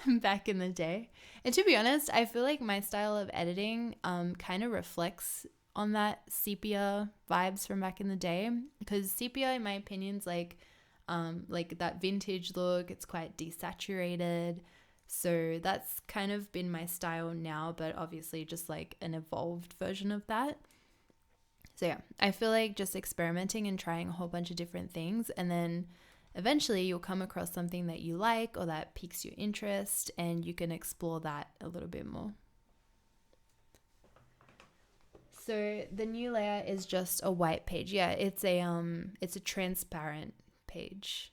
back in the day. And to be honest, I feel like my style of editing kind of reflects on that sepia vibes from back in the day. Because sepia, in my opinion, is like that vintage look. It's quite desaturated. So that's kind of been my style now, but obviously just like an evolved version of that. So yeah, I feel like just experimenting and trying a whole bunch of different things, and then eventually you'll come across something that you like or that piques your interest, and you can explore that a little bit more. So the new layer is just a white page. Yeah, it's a transparent page.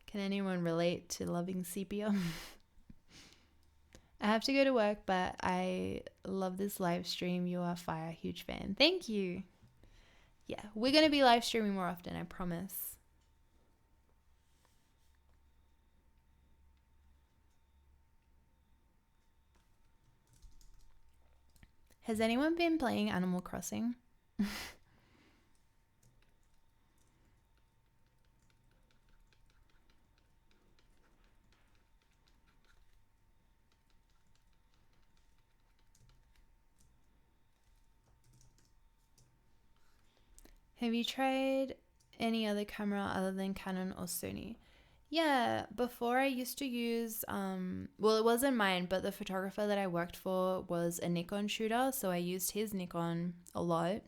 Can anyone relate to loving sepia? I have to go to work, but I love this live stream. You are fire. Huge fan. Thank you. Yeah, we're going to be live streaming more often, I promise. Has anyone been playing Animal Crossing? Have you tried any other camera other than Canon or Sony? Yeah, before I used to use, well, it wasn't mine, but the photographer that I worked for was a Nikon shooter, so I used his Nikon a lot.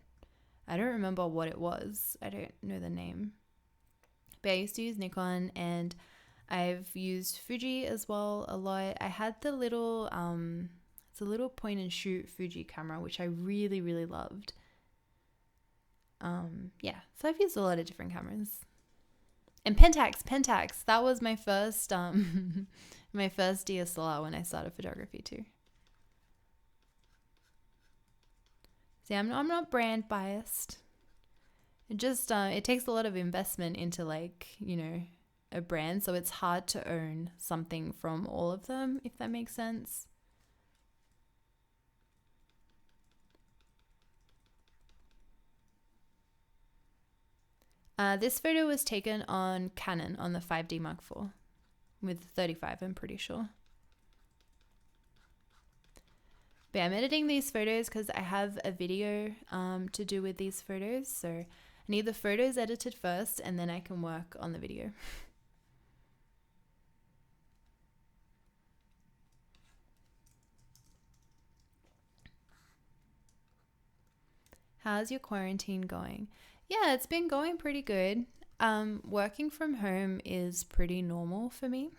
I don't remember what it was. I don't know the name. But I used to use Nikon, and I've used Fuji as well a lot. I had the little, it's a little point and shoot Fuji camera, which I really, really loved. Yeah, so I've used a lot of different cameras. And Pentax, that was my first, my first DSLR when I started photography too. See, I'm not brand biased. It just, it takes a lot of investment into, like, you know, a brand, so it's hard to own something from all of them, if that makes sense. This photo was taken on Canon on the 5D Mark IV with 35, I'm pretty sure. But yeah, I'm editing these photos because I have a video to do with these photos. So I need the photos edited first, and then I can work on the video. How's your quarantine going? Yeah, it's been going pretty good. Working from home is pretty normal for me.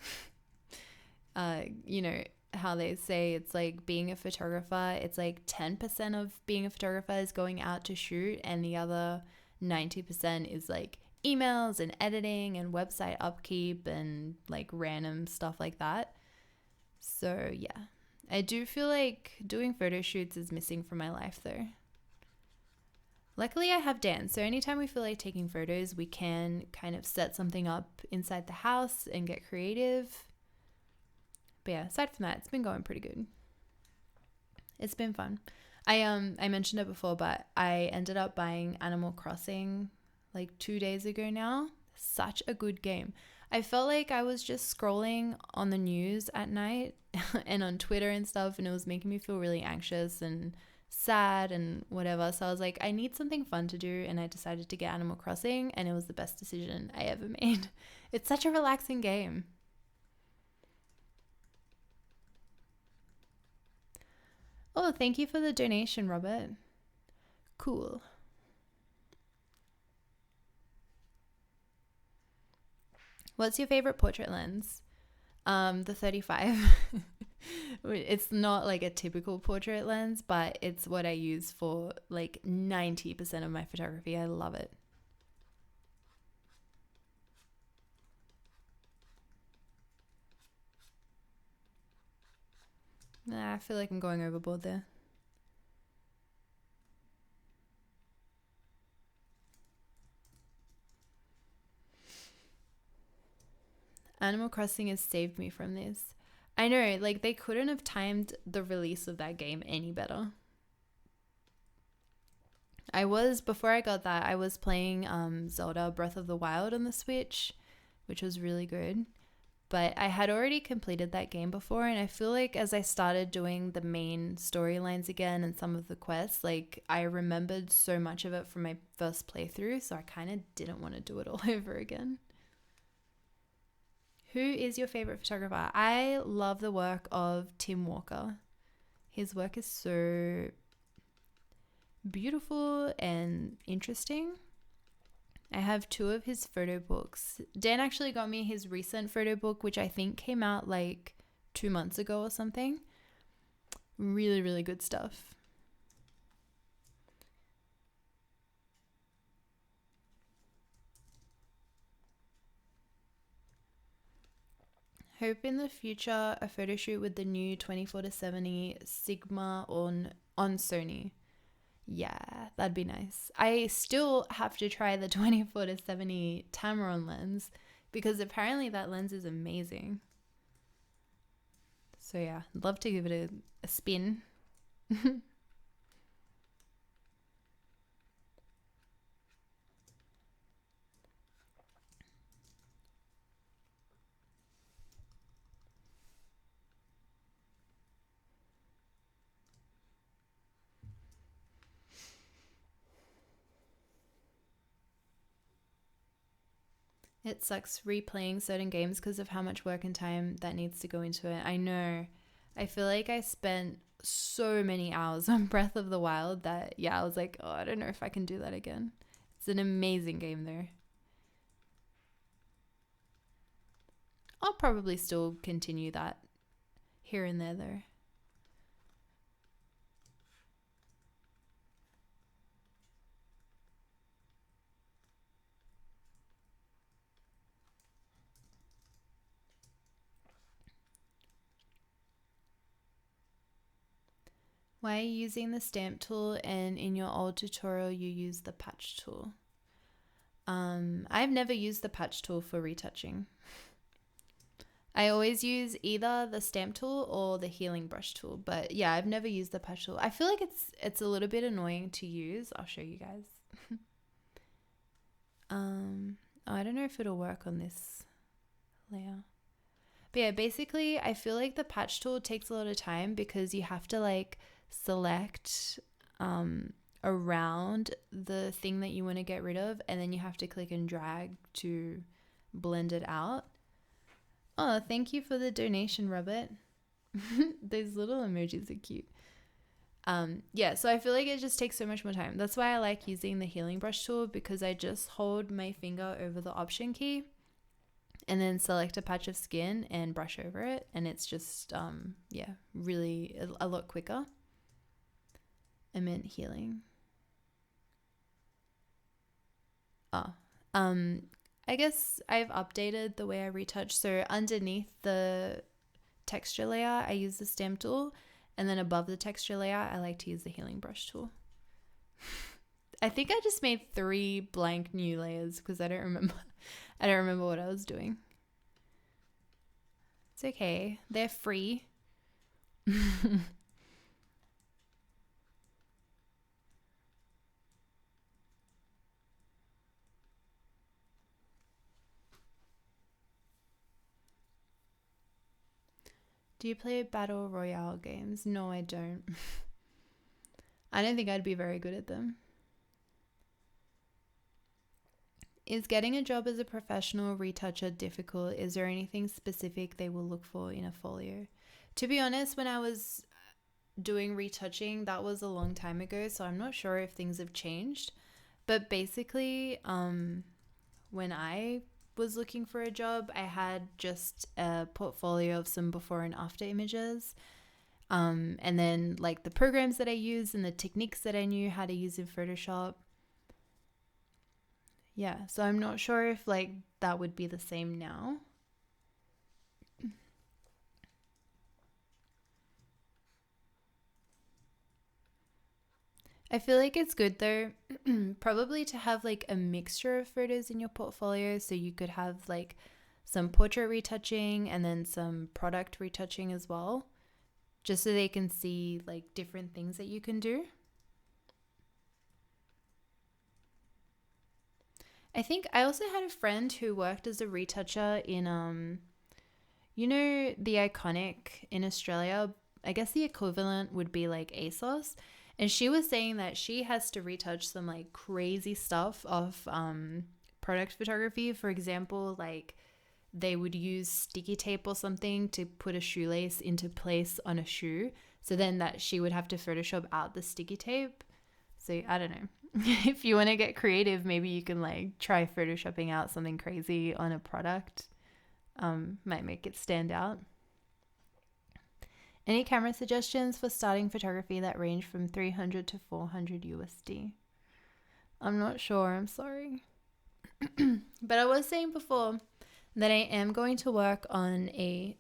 You know how they say it's like being a photographer, it's like 10% of being a photographer is going out to shoot, and the other 90% is like emails and editing and website upkeep and like random stuff like that. So yeah, I do feel like doing photo shoots is missing from my life though. Luckily, I have Dan, so anytime we feel like taking photos, we can kind of set something up inside the house and get creative. But yeah, aside from that, it's been going pretty good. It's been fun. I mentioned it before, but I ended up buying Animal Crossing like 2 days ago now. Such a good game. I felt like I was just scrolling on the news at night and on Twitter and stuff, and it was making me feel really anxious and sad and whatever. So I was like, I need something fun to do, and I decided to get Animal Crossing, and it was the best decision I ever made. It's such a relaxing game. Oh, thank you for the donation, Robert. Cool. What's your favorite portrait lens? The 35. It's not like a typical portrait lens, but it's what I use for like 90% of my photography. I love it. Nah, I feel like I'm going overboard there. Animal Crossing has saved me from this. I know, like they couldn't have timed the release of that game any better. Before I got that, I was playing Zelda Breath of the Wild on the Switch, which was really good. But I had already completed that game before, and I feel like as I started doing the main storylines again and some of the quests, like I remembered so much of it from my first playthrough, so I kind of didn't want to do it all over again. Who is your favorite photographer? I love the work of Tim Walker. His work is so beautiful and interesting. I have 2 of his photo books. Dan actually got me his recent photo book, which I think came out like 2 months ago or something. Really, really good stuff. Hope in the future a photo shoot with the new 24-70 Sigma on Sony. Yeah, that'd be nice. I still have to try the 24-70 Tamron lens because apparently that lens is amazing. So yeah, I'd love to give it a spin. It sucks replaying certain games because of how much work and time that needs to go into it. I know. I feel like I spent so many hours on Breath of the Wild that, yeah, I was like, oh, I don't know if I can do that again. It's an amazing game though. I'll probably still continue that here and there though. Why are you using the stamp tool and in your old tutorial you use the patch tool? I've never used the patch tool for retouching. I always use either the stamp tool or the healing brush tool, but yeah, I've never used the patch tool. I feel like it's a little bit annoying to use. I'll show you guys. I don't know if it'll work on this layer. But yeah, basically I feel like the patch tool takes a lot of time because you have to like select around the thing that you want to get rid of, and then you have to click and drag to blend it out. Oh, thank you for the donation, Robert. Those little emojis are cute. Yeah, so I feel like it just takes so much more time. That's why I like using the healing brush tool, because I just hold my finger over the option key and then select a patch of skin and brush over it, and it's just yeah, really a lot quicker. I meant healing. I guess I've updated the way I retouch. So underneath the texture layer, I use the stamp tool, and then above the texture layer, I like to use the healing brush tool. I think I just made 3 blank new layers because I don't remember what I was doing. It's okay. They're free. Do you play battle royale games? No, I don't. I don't think I'd be very good at them. Is getting a job as a professional retoucher difficult? Is there anything specific they will look for in a folio? To be honest, when I was doing retouching, that was a long time ago, so I'm not sure if things have changed. But basically, when I was looking for a job, I had just a portfolio of some before and after images, and then like the programs that I used and the techniques that I knew how to use in Photoshop. Yeah, so I'm not sure if like that would be the same now. I feel like it's good though, probably to have like a mixture of photos in your portfolio. So you could have like some portrait retouching and then some product retouching as well, just so they can see like different things that you can do. I think I also had a friend who worked as a retoucher in, you know, the Iconic in Australia. I guess the equivalent would be like ASOS. And she was saying that she has to retouch some like crazy stuff of product photography. For example, like they would use sticky tape or something to put a shoelace into place on a shoe. So then that she would have to Photoshop out the sticky tape. So I don't know. If you want to get creative, maybe you can like try Photoshopping out something crazy on a product. Might make it stand out. Any camera suggestions for starting photography that range from 300 to 400 USD? I'm not sure, I'm sorry. But I was saying before that I am going to work on a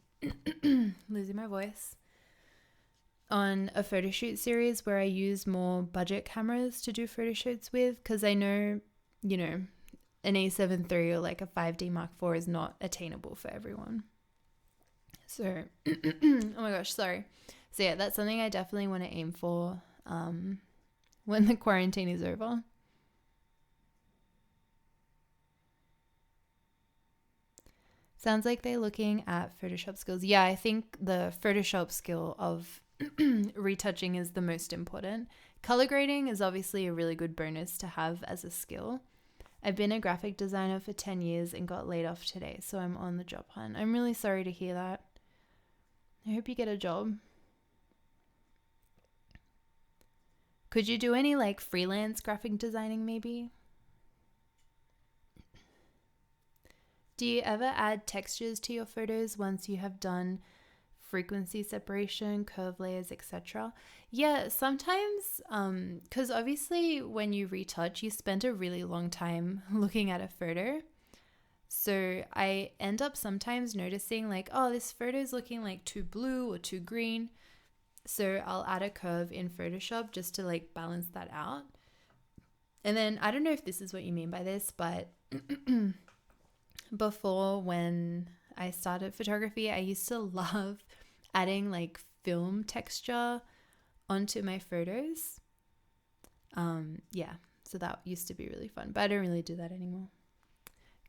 losing my voice, on a photo shoot series where I use more budget cameras to do photo shoots with, because I know, you know, an A7 III or like a 5D Mark IV is not attainable for everyone. So, oh my gosh, sorry. So yeah, that's something I definitely want to aim for when the quarantine is over. Sounds like they're looking at Photoshop skills. Yeah, I think the Photoshop skill of retouching is the most important. Color grading is obviously a really good bonus to have as a skill. I've been a graphic designer for 10 years and got laid off today, so I'm on the job hunt. I'm really sorry to hear that. I hope you get a job. Could you do any like freelance graphic designing maybe? Do you ever add textures to your photos once you have done frequency separation, curve layers, etc.? Yeah, sometimes, because obviously when you retouch, you spend a really long time looking at a photo. So I end up sometimes noticing like, oh, this photo is looking like too blue or too green. So I'll add a curve in Photoshop just to like balance that out. And then I don't know if this is what you mean by this, but before, when I started photography, I used to love adding like film texture onto my photos. Yeah, so that used to be really fun, but I don't really do that anymore.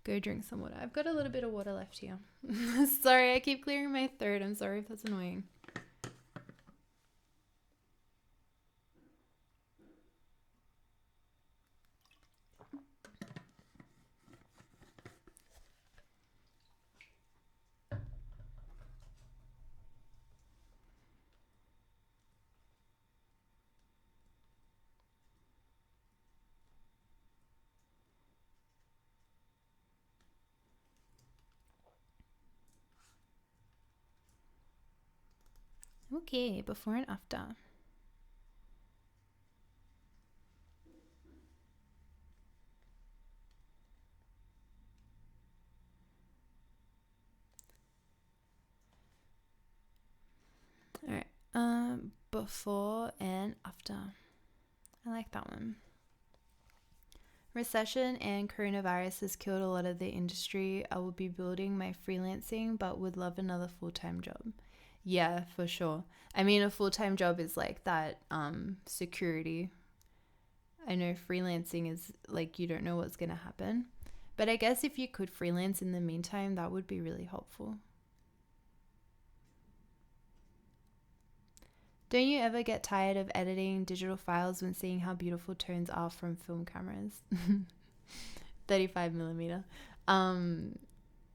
Go drink some water. I've got a little bit of water left here. Sorry, I keep clearing my throat. I'm sorry if that's annoying. Okay, before and after. All right, before and after. I like that one. Recession and coronavirus has killed a lot of the industry. I will be building my freelancing, but would love another full-time job. Yeah, for sure. I mean, a full-time job is like that security. I know freelancing is like you don't know what's going to happen. But I guess if you could freelance in the meantime, that would be really helpful. Don't you ever get tired of editing digital files when seeing how beautiful tones are from film cameras? 35mm.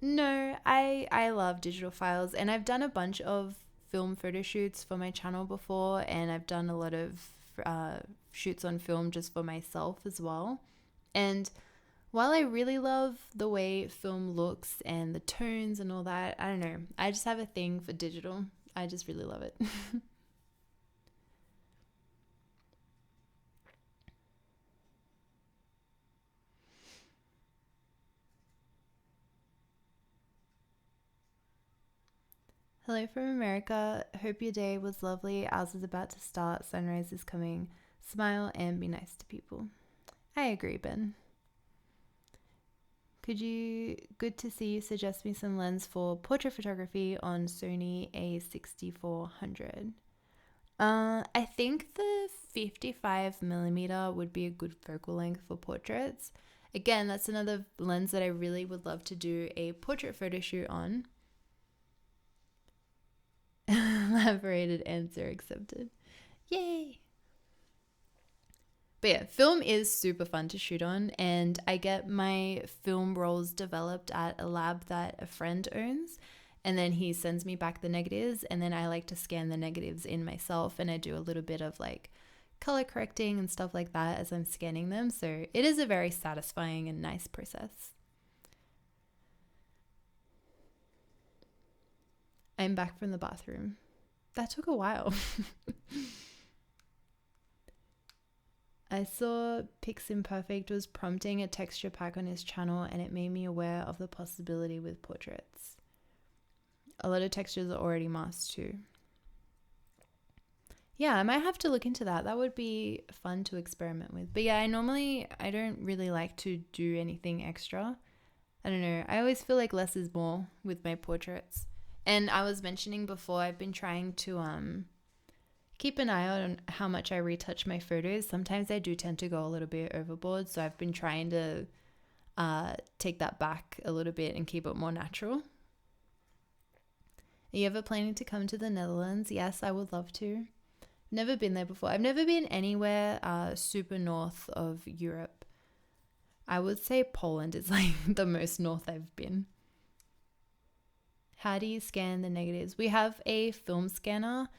No, I love digital files, and I've done a bunch of film photo shoots for my channel before, and I've done a lot of shoots on film just for myself as well. And while I really love the way film looks and the tones and all that, I don't know, I just have a thing for digital. I just really love it. Hello from America. Hope your day was lovely. Ours is about to start. Sunrise is coming. Smile and be nice to people. I agree, Ben. Good to see you suggest me some lens for portrait photography on Sony A6400. I think the 55mm would be a good focal length for portraits. Again, that's another lens that I really would love to do a portrait photo shoot on. Elaborated answer accepted. Yay! But yeah, film is super fun to shoot on, and I get my film rolls developed at a lab that a friend owns, and then he sends me back the negatives, and then I like to scan the negatives in myself, and I do a little bit of like color correcting and stuff like that as I'm scanning them. So it is a very satisfying and nice process. I'm back from the bathroom. That took a while. I saw Piximperfect was prompting a texture pack on his channel, and it made me aware of the possibility with portraits. A lot of textures are already masked too. Yeah, I might have to look into that. That would be fun to experiment with. But yeah, I don't really like to do anything extra. I don't know. I always feel like less is more with my portraits. And I was mentioning before, I've been trying to keep an eye out on how much I retouch my photos. Sometimes I do tend to go a little bit overboard, so I've been trying to take that back a little bit and keep it more natural. Are you ever planning to come to the Netherlands? Yes, I would love to. Never been there before. I've never been anywhere super north of Europe. I would say Poland is like the most north I've been. How do you scan the negatives? We have a film scanner,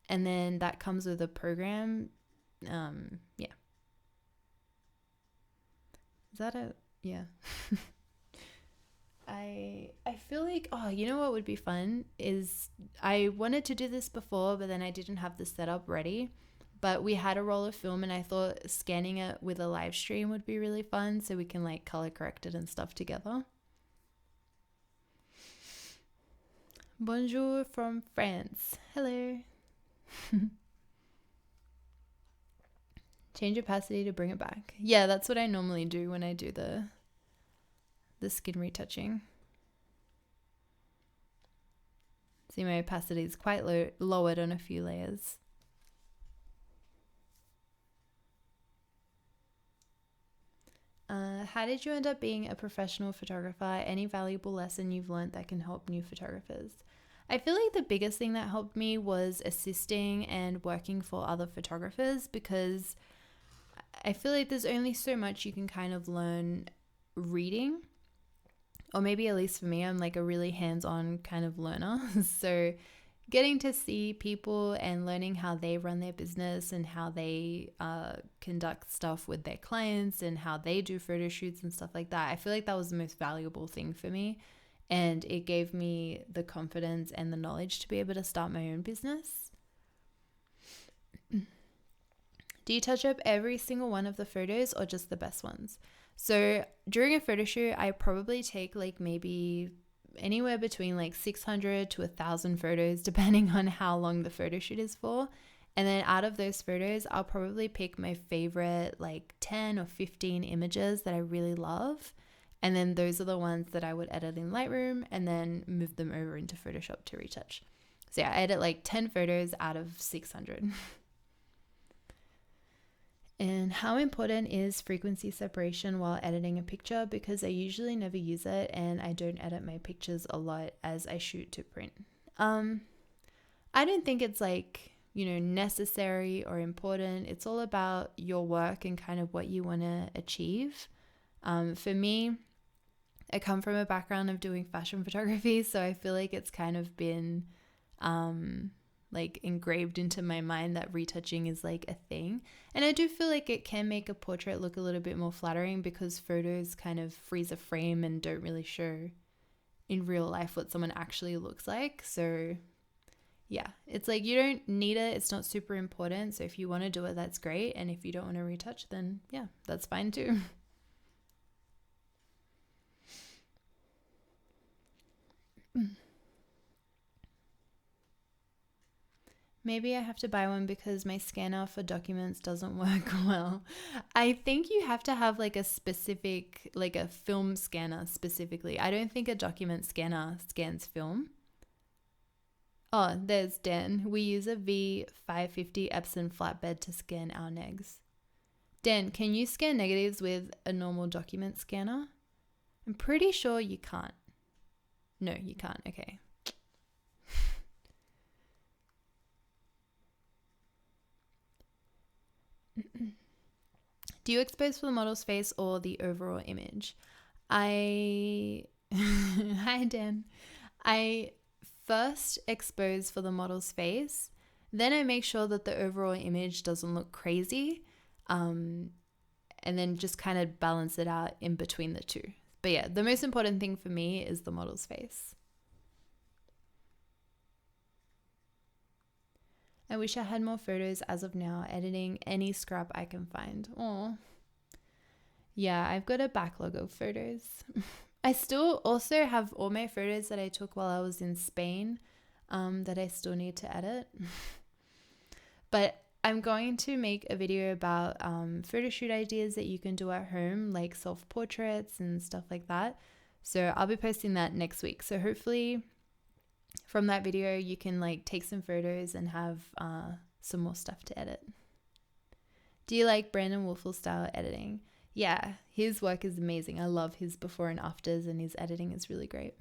and then that comes with a program. Yeah. Is that a, yeah. I feel like, oh, you know what would be fun is I wanted to do this before, but then I didn't have the setup ready. But we had a roll of film, and I thought scanning it with a live stream would be really fun, so we can like color correct it and stuff together. Bonjour from France. Hello. Change opacity to bring it back. Yeah, that's what I normally do when I do the skin retouching. See, my opacity is quite lowered on a few layers. How did you end up being a professional photographer? Any valuable lesson you've learned that can help new photographers? I feel like the biggest thing that helped me was assisting and working for other photographers, because I feel like there's only so much you can kind of learn reading, or maybe at least for me, I'm like a really hands-on kind of learner. So getting to see people and learning how they run their business and how they conduct stuff with their clients and how they do photo shoots and stuff like that, I feel like that was the most valuable thing for me. And it gave me the confidence and the knowledge to be able to start my own business. Do you touch up every single one of the photos or just the best ones? So during a photo shoot, I probably take like maybe anywhere between like 600 to 1,000 photos, depending on how long the photo shoot is for. And then out of those photos, I'll probably pick my favorite like 10 or 15 images that I really love. And then those are the ones that I would edit in Lightroom and then move them over into Photoshop to retouch. So yeah, I edit like 10 photos out of 600. And how important is frequency separation while editing a picture? Because I usually never use it, and I don't edit my pictures a lot as I shoot to print. I don't think it's like, necessary or important. It's all about your work and kind of what you want to achieve. For me, I come from a background of doing fashion photography, so I feel like it's kind of been like engraved into my mind that retouching is like a thing. And I do feel like it can make a portrait look a little bit more flattering, because photos kind of freeze a frame and don't really show in real life what someone actually looks like. So yeah, it's like you don't need it. It's not super important. So if you want to do it, that's great. And if you don't want to retouch, then yeah, that's fine too. Maybe I have to buy one because my scanner for documents doesn't work well. I think you have to have like a specific, like a film scanner specifically. I don't think a document scanner scans film. Oh, there's Dan. We use a V550 Epson flatbed to scan our negs. Dan, can you scan negatives with a normal document scanner? I'm pretty sure you can't. No, you can't. Okay. Do you expose for the model's face or the overall image? Hi Dan. I first expose for the model's face, then I make sure that the overall image doesn't look crazy, and then just kind of balance it out in between the two. But yeah, the most important thing for me is the model's face. I wish I had more photos as of now, editing any scrap I can find. Oh, yeah, I've got a backlog of photos. I still also have all my photos that I took while I was in Spain that I still need to edit. But I'm going to make a video about photo shoot ideas that you can do at home, like self-portraits and stuff like that. So I'll be posting that next week. So hopefully from that video, you can like take some photos and have some more stuff to edit. Do you like Brandon Wolfel style editing? Yeah, his work is amazing. I love his before and afters, and his editing is really great.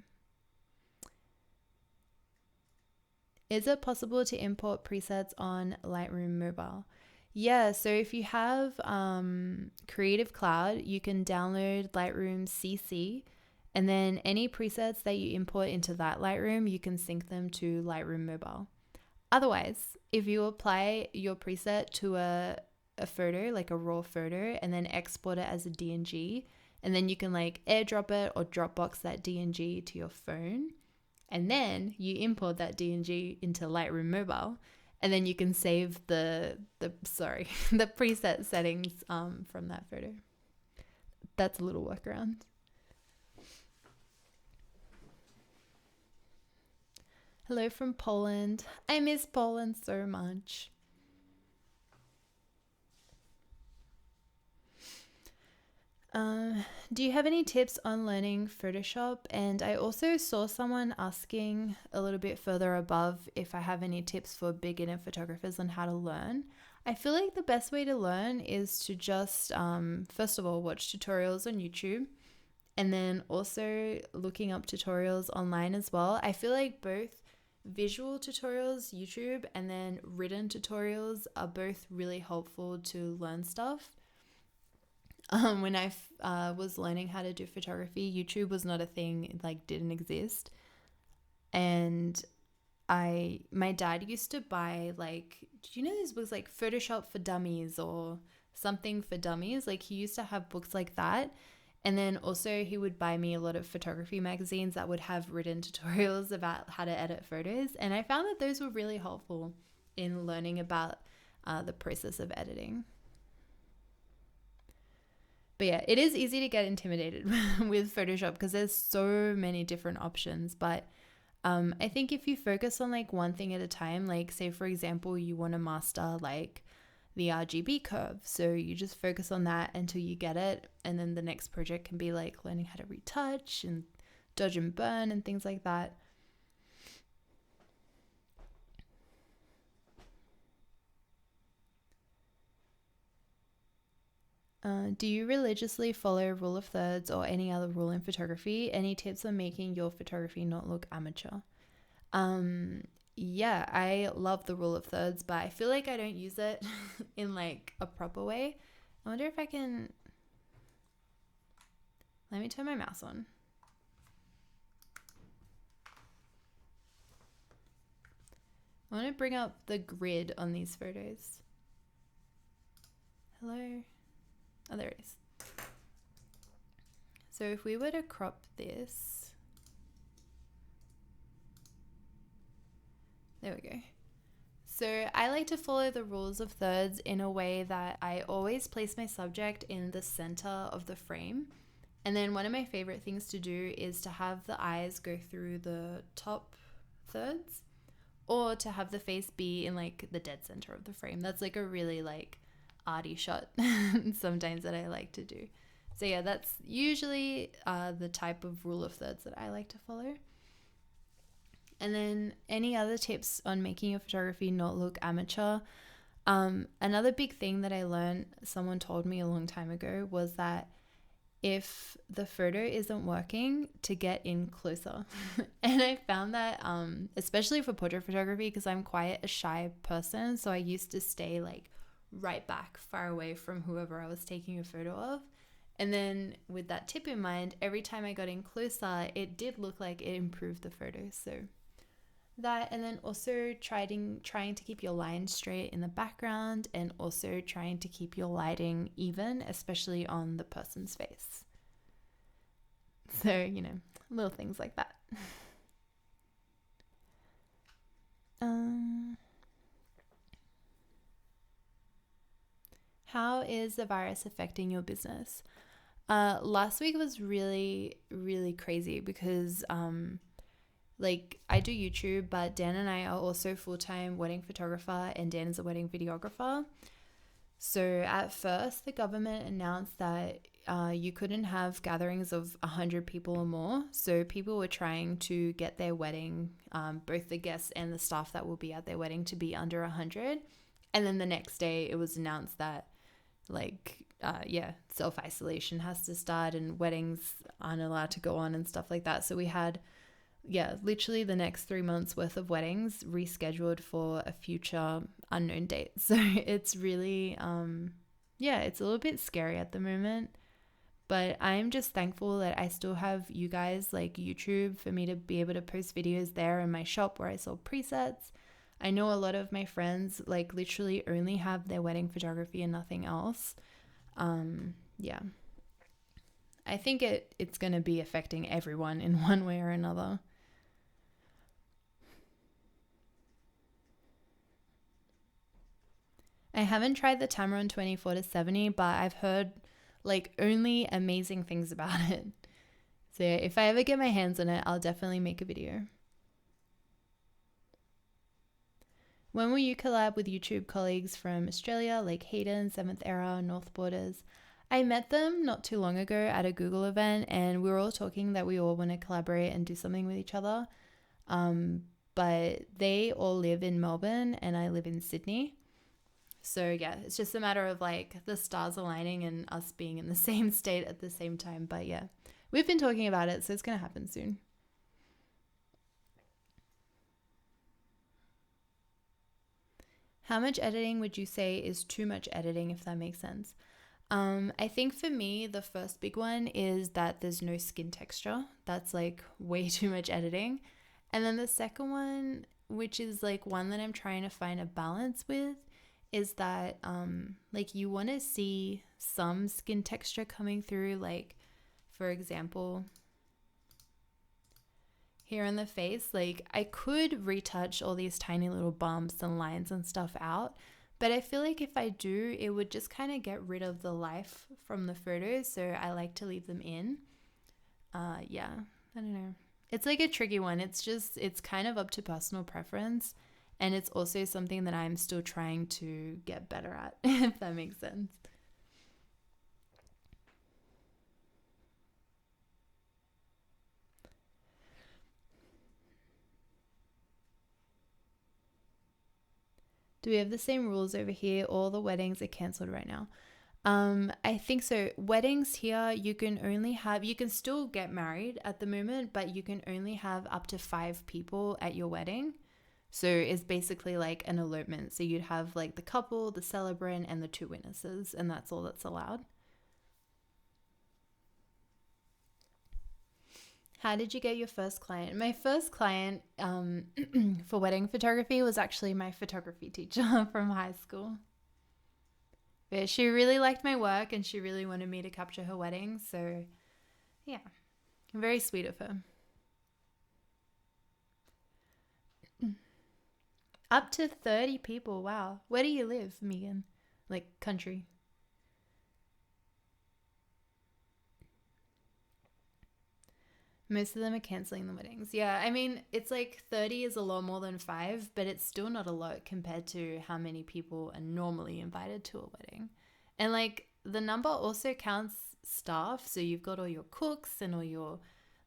Is it possible to import presets on Lightroom Mobile? Yeah, so if you have Creative Cloud, you can download Lightroom CC, and then any presets that you import into that Lightroom, you can sync them to Lightroom Mobile. Otherwise, if you apply your preset to a photo, like a raw photo, and then export it as a DNG, and then you can like airdrop it or Dropbox that DNG to your phone, and then you import that DNG into Lightroom Mobile, and then you can save the the preset settings from that photo. That's a little workaround. Hello from Poland. I miss Poland so much. Do you have any tips on learning Photoshop? And I also saw someone asking a little bit further above if I have any tips for beginner photographers on how to learn. I feel like the best way to learn is to just, first of all, watch tutorials on YouTube, and then also looking up tutorials online as well. I feel like both visual tutorials, YouTube, and then written tutorials are both really helpful to learn stuff. When I was learning how to do photography, YouTube was not a thing, like didn't exist. And my dad used to buy like, do you know these books like Photoshop for Dummies or something for Dummies? Like he used to have books like that. And then also he would buy me a lot of photography magazines that would have written tutorials about how to edit photos. And I found that those were really helpful in learning about the process of editing. But yeah, it is easy to get intimidated with Photoshop because there's so many different options. But I think if you focus on like one thing at a time, like say for example, you want to master like the RGB curve. So you just focus on that until you get it. And then the next project can be like learning how to retouch and dodge and burn and things like that. Do you religiously follow rule of thirds or any other rule in photography? Any tips on making your photography not look amateur? Yeah, I love the rule of thirds, but I feel like I don't use it in like a proper way. I wonder if I can... Let me turn my mouse on. I want to bring up the grid on these photos. Hello? Oh, there it is. So if we were to crop this, there we go. So I like to follow the rules of thirds in a way that I always place my subject in the center of the frame. And then one of my favorite things to do is to have the eyes go through the top thirds, or to have the face be in like the dead center of the frame. That's like a really like arty shot sometimes that I like to do. So yeah, that's usually the type of rule of thirds that I like to follow. And then any other tips on making your photography not look amateur? Another big thing that I learned, someone told me a long time ago, was that if the photo isn't working, to get in closer. And I found that especially for portrait photography, because I'm quite a shy person, so I used to stay like right back, far away from whoever I was taking a photo of. And then with that tip in mind, every time I got in closer, it did look like it improved the photo. So that, and then also trying to keep your lines straight in the background, and also trying to keep your lighting even, especially on the person's face. So, you know, little things like that. How is the virus affecting your business? Last week was really, really crazy because like I do YouTube, but Dan and I are also full-time wedding photographer, and Dan is a wedding videographer. So at first the government announced that you couldn't have gatherings of 100 people or more. So people were trying to get their wedding, both the guests and the staff that will be at their wedding, to be under 100. And then the next day it was announced that self-isolation has to start and weddings aren't allowed to go on and stuff like that. So we had yeah, literally the next 3 months worth of weddings rescheduled for a future unknown date. So it's really, yeah, it's a little bit scary at the moment. But I'm just thankful that I still have you guys like YouTube for me to be able to post videos there in my shop where I sell presets. I know a lot of my friends like literally only have their wedding photography and nothing else. Yeah. I think it's going to be affecting everyone in one way or another. I haven't tried the Tamron 24-70, but I've heard like only amazing things about it. So yeah, if I ever get my hands on it, I'll definitely make a video. When will you collab with YouTube colleagues from Australia like Hayden, 7th Era, North Borders? I met them not too long ago at a Google event, and we were all talking that we all want to collaborate and do something with each other. But they all live in Melbourne and I live in Sydney. So yeah, it's just a matter of like the stars aligning and us being in the same state at the same time. But yeah, we've been talking about it, so it's going to happen soon. How much editing would you say is too much editing, if that makes sense? I think for me, the first big one is that there's no skin texture. That's like way too much editing. And then the second one, which is like one that I'm trying to find a balance with, is that like you want to see some skin texture coming through. Like, for example, here on the face, like I could retouch all these tiny little bumps and lines and stuff out, but I feel like if I do, it would just kind of get rid of the life from the photos, so I like to leave them in. Yeah, I don't know. It's like a tricky one. It's kind of up to personal preference, and it's also something that I'm still trying to get better at, if that makes sense. Do we have the same rules over here? All the weddings are cancelled right now. I think so. Weddings here, you can still get married at the moment, but you can only have up to 5 people at your wedding. So it's basically like an elopement. So you'd have like the couple, the celebrant, and the 2 witnesses, and that's all that's allowed. How did you get your first client? My first client for wedding photography was actually my photography teacher from high school. But she really liked my work and she really wanted me to capture her wedding. So, yeah, very sweet of her. Up to 30 people. Wow. Where do you live, Megan? Like, country? Most of them are canceling the weddings. Yeah, I mean, it's like 30 is a lot more than 5, but it's still not a lot compared to how many people are normally invited to a wedding. And like the number also counts staff. So you've got all your cooks and all your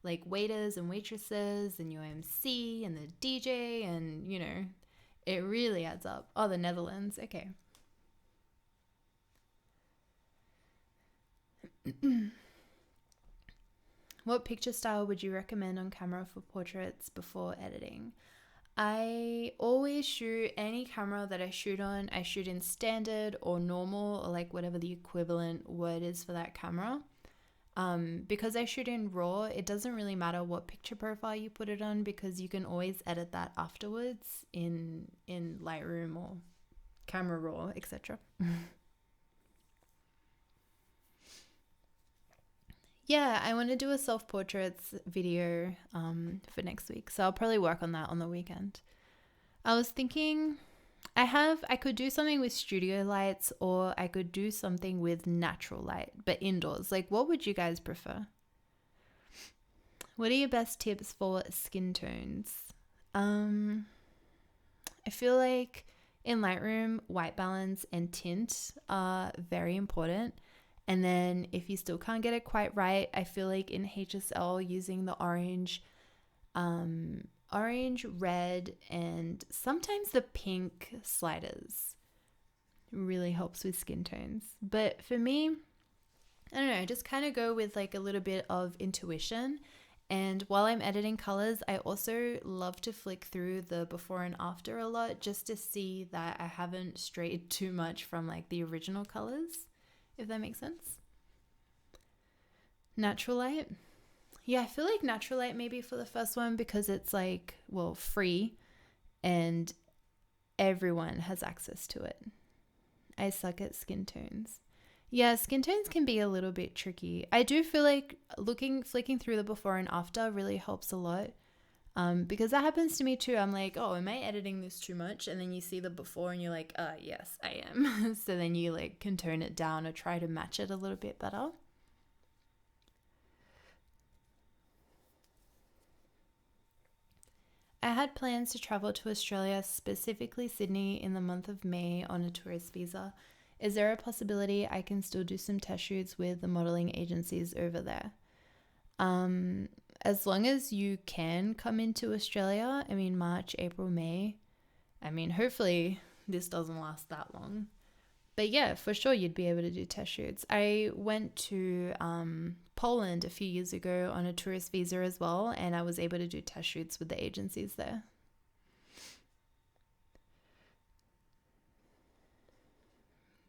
like waiters and waitresses and your MC and the DJ, and you know, it really adds up. Oh, the Netherlands. Okay. What picture style would you recommend on camera for portraits before editing? I always shoot any camera that I shoot on. I shoot in standard or normal, or like whatever the equivalent word is for that camera. Because I shoot in RAW, it doesn't really matter what picture profile you put it on, because you can always edit that afterwards in Lightroom or Camera Raw, etc. Yeah, I want to do a self-portraits video for next week. So I'll probably work on that on the weekend. I was thinking I could do something with studio lights, or I could do something with natural light, but indoors. Like, what would you guys prefer? What are your best tips for skin tones? I feel like in Lightroom, white balance and tint are very important. And then if you still can't get it quite right, I feel like in HSL using the orange, red, and sometimes the pink sliders really helps with skin tones. But for me, I don't know, just kind of go with like a little bit of intuition And while I'm editing colors, I also love to flick through the before and after a lot just to see that I haven't strayed too much from like the original colors, if that makes sense. Natural light. Yeah, I feel like natural light maybe for the first one because it's like, well, free and everyone has access to it. I suck at skin tones. Yeah, skin tones can be a little bit tricky. I do feel like flicking through the before and after really helps a lot. Because that happens to me too. I'm like, oh, am I editing this too much? And then you see the before and you're like, yes, I am. So then you like can tone it down or try to match it a little bit better. I had plans to travel to Australia, specifically Sydney, in the month of May on a tourist visa. Is there a possibility I can still do some test shoots with the modeling agencies over there? As long as you can come into Australia, I mean, March, April, May, I mean, hopefully this doesn't last that long. But yeah, for sure you'd be able to do test shoots. I went to Poland a few years ago on a tourist visa as well, and I was able to do test shoots with the agencies there.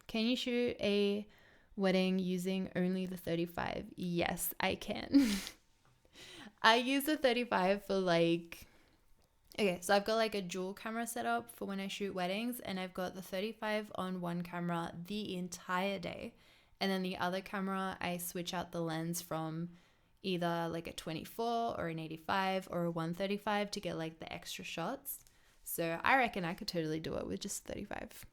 Can you shoot a wedding using only the 35? Yes, I can. I use the 35 for like, okay, so I've got like a dual camera setup for when I shoot weddings, and I've got the 35 on one camera the entire day. And then the other camera, I switch out the lens from either like a 24 or an 85 or a 135 to get like the extra shots. So I reckon I could totally do it with just 35.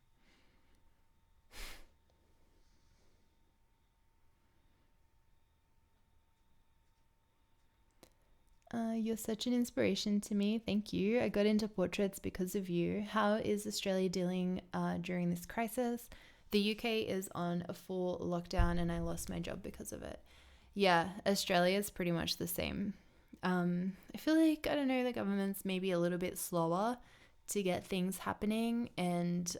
You're such an inspiration to me. Thank you. I got into portraits because of you. How is Australia dealing during this crisis? The UK is on a full lockdown and I lost my job because of it. Yeah, Australia is pretty much the same. I feel like, I don't know, the government's maybe a little bit slower to get things happening, and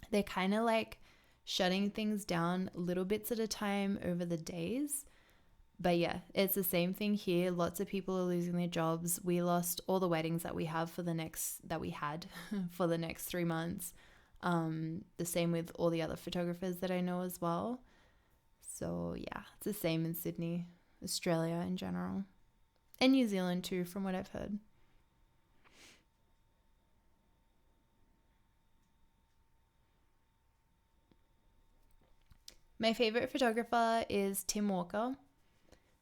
they're kind of like shutting things down little bits at a time over the days. But yeah, it's the same thing here. Lots of people are losing their jobs. We lost all the weddings that we had for the next 3 months. The same with all the other photographers that I know as well. So yeah, it's the same in Sydney, Australia in general, and New Zealand too, from what I've heard. My favorite photographer is Tim Walker.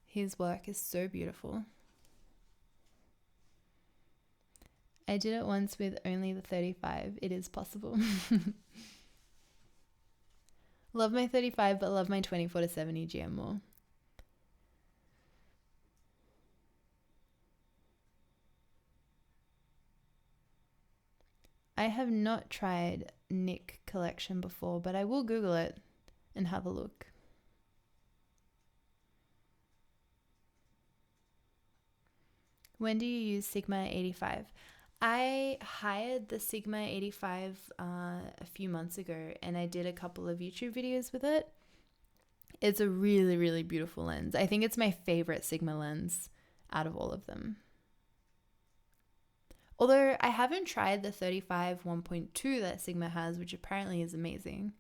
His work is so beautiful. I did it once with only the 35. It is possible. Love my 35, but love my 24-70 GM more. I have not tried Nick collection before, but I will Google it and have a look. When do you use Sigma 85? I hired the Sigma 85 a few months ago, and I did a couple of YouTube videos with it. It's a really, really beautiful lens. I think it's my favorite Sigma lens out of all of them. Although I haven't tried the 35 1.2 that Sigma has, which apparently is amazing.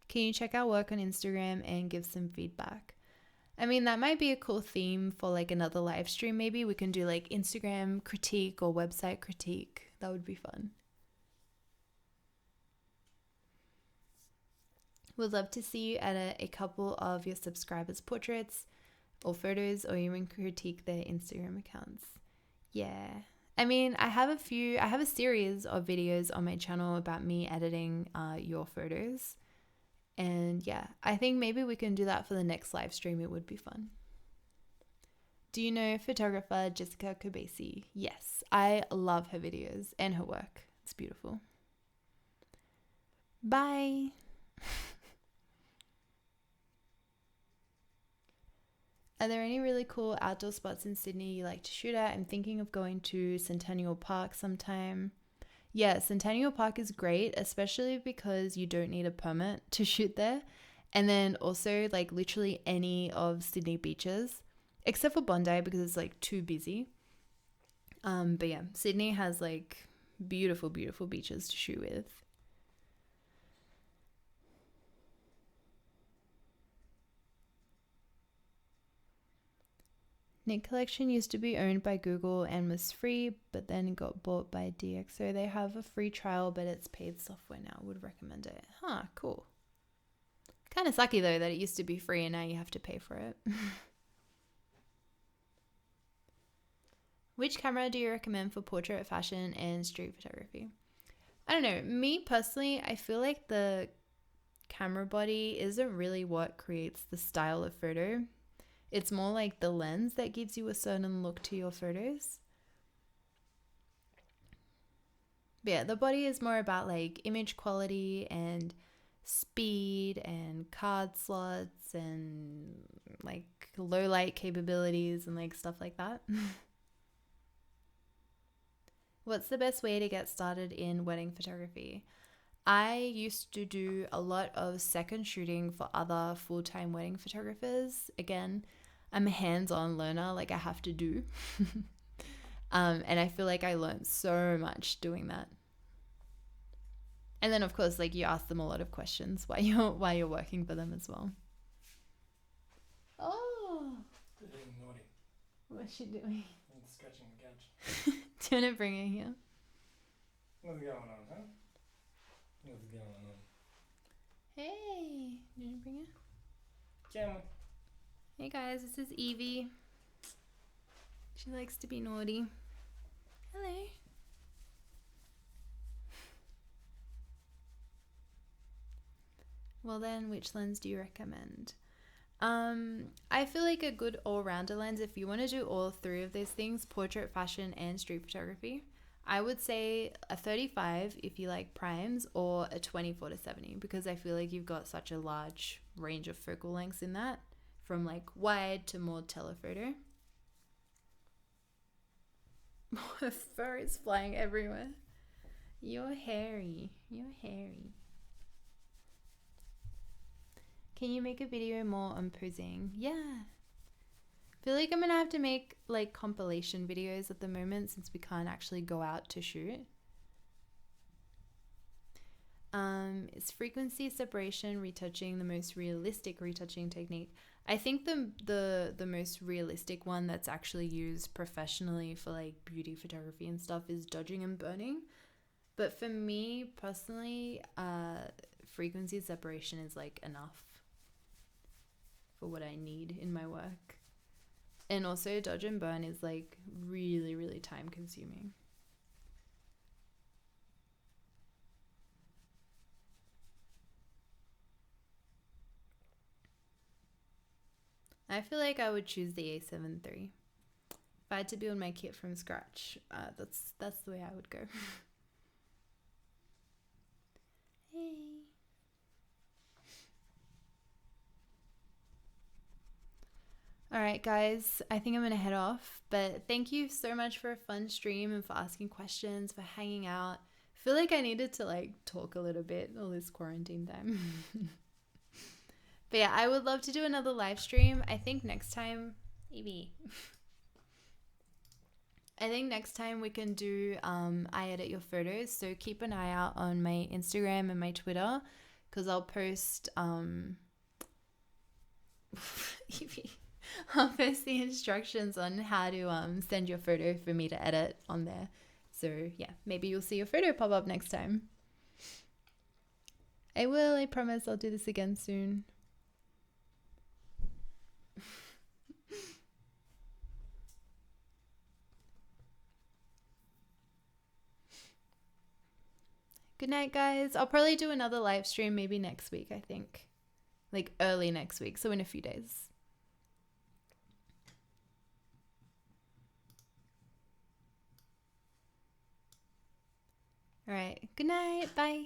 Can you check our work on Instagram and give some feedback? I mean, that might be a cool theme for like another live stream. Maybe we can do like Instagram critique or website critique. That would be fun. We'd love to see you at a couple of your subscribers' portraits or photos, or even critique their Instagram accounts. Yeah. I mean, I have a series of videos on my channel about me editing your photos. And yeah, I think maybe we can do that for the next live stream. It would be fun. Do you know photographer Jessica Kobesi? Yes, I love her videos and her work. It's beautiful. Bye. Are there any really cool outdoor spots in Sydney you like to shoot at? I'm thinking of going to Centennial Park sometime. Yeah, Centennial Park is great, especially because you don't need a permit to shoot there. And then also like literally any of Sydney beaches, except for Bondi because it's like too busy. But yeah, Sydney has like beautiful, beautiful beaches to shoot with. Nick Collection used to be owned by Google and was free, but then got bought by DxO. They have a free trial, but it's paid software now. Would recommend it. Huh, cool. Kind of sucky though that it used to be free and now you have to pay for it. Which camera do you recommend for portrait, fashion, and street photography? I don't know. Me personally, I feel like the camera body isn't really what creates the style of photo. It's more like the lens that gives you a certain look to your photos. But yeah, the body is more about like image quality and speed and card slots and like low light capabilities and like stuff like that. What's the best way to get started in wedding photography? I used to do a lot of second shooting for other full-time wedding photographers. Again, I'm a hands-on learner, like I have to do. And I feel like I learned so much doing that. And then of course, like you ask them a lot of questions while you're working for them as well. Oh, They're being naughty. what's she doing? And scratching the couch. Do you want to bring her here? What's going on, huh? What's going on? Hey, do you want to bring her? Camera. Hey guys, this is Evie. She likes to be naughty. Hello. Well then, which lens do you recommend? I feel like a good all-rounder lens, if you want to do all three of those things, portrait, fashion, and street photography, I would say a 35 if you like primes, or a 24-70, because I feel like you've got such a large range of focal lengths in that, from like wide to more telephoto. Fur is flying everywhere. You're hairy. You're hairy. Can you make a video more on posing? Yeah. I feel like I'm gonna have to make like compilation videos at the moment since we can't actually go out to shoot. Is frequency separation retouching the most realistic retouching technique? I think the most realistic one that's actually used professionally for like beauty photography and stuff is dodging and burning. But for me personally, frequency separation is like enough for what I need in my work. And also dodge and burn is like really, really time consuming. I feel like I would choose the A7 III. If I had to build my kit from scratch, that's the way I would go. Hey. Alright guys, I think I'm gonna head off, but thank you so much for a fun stream and for asking questions, for hanging out. I feel like I needed to like talk a little bit all this quarantine time. But yeah, I would love to do another live stream. I think next time, maybe. I think next time we can do I edit your photos, so keep an eye out on my Instagram and my Twitter, because I'll post I'll post the instructions on how to send your photo for me to edit on there. So yeah, maybe you'll see your photo pop up next time. I will, I promise I'll do this again soon. Good night, guys. I'll probably do another live stream maybe next week, I think. Like early next week, so in a few days. All right. Good night. Bye.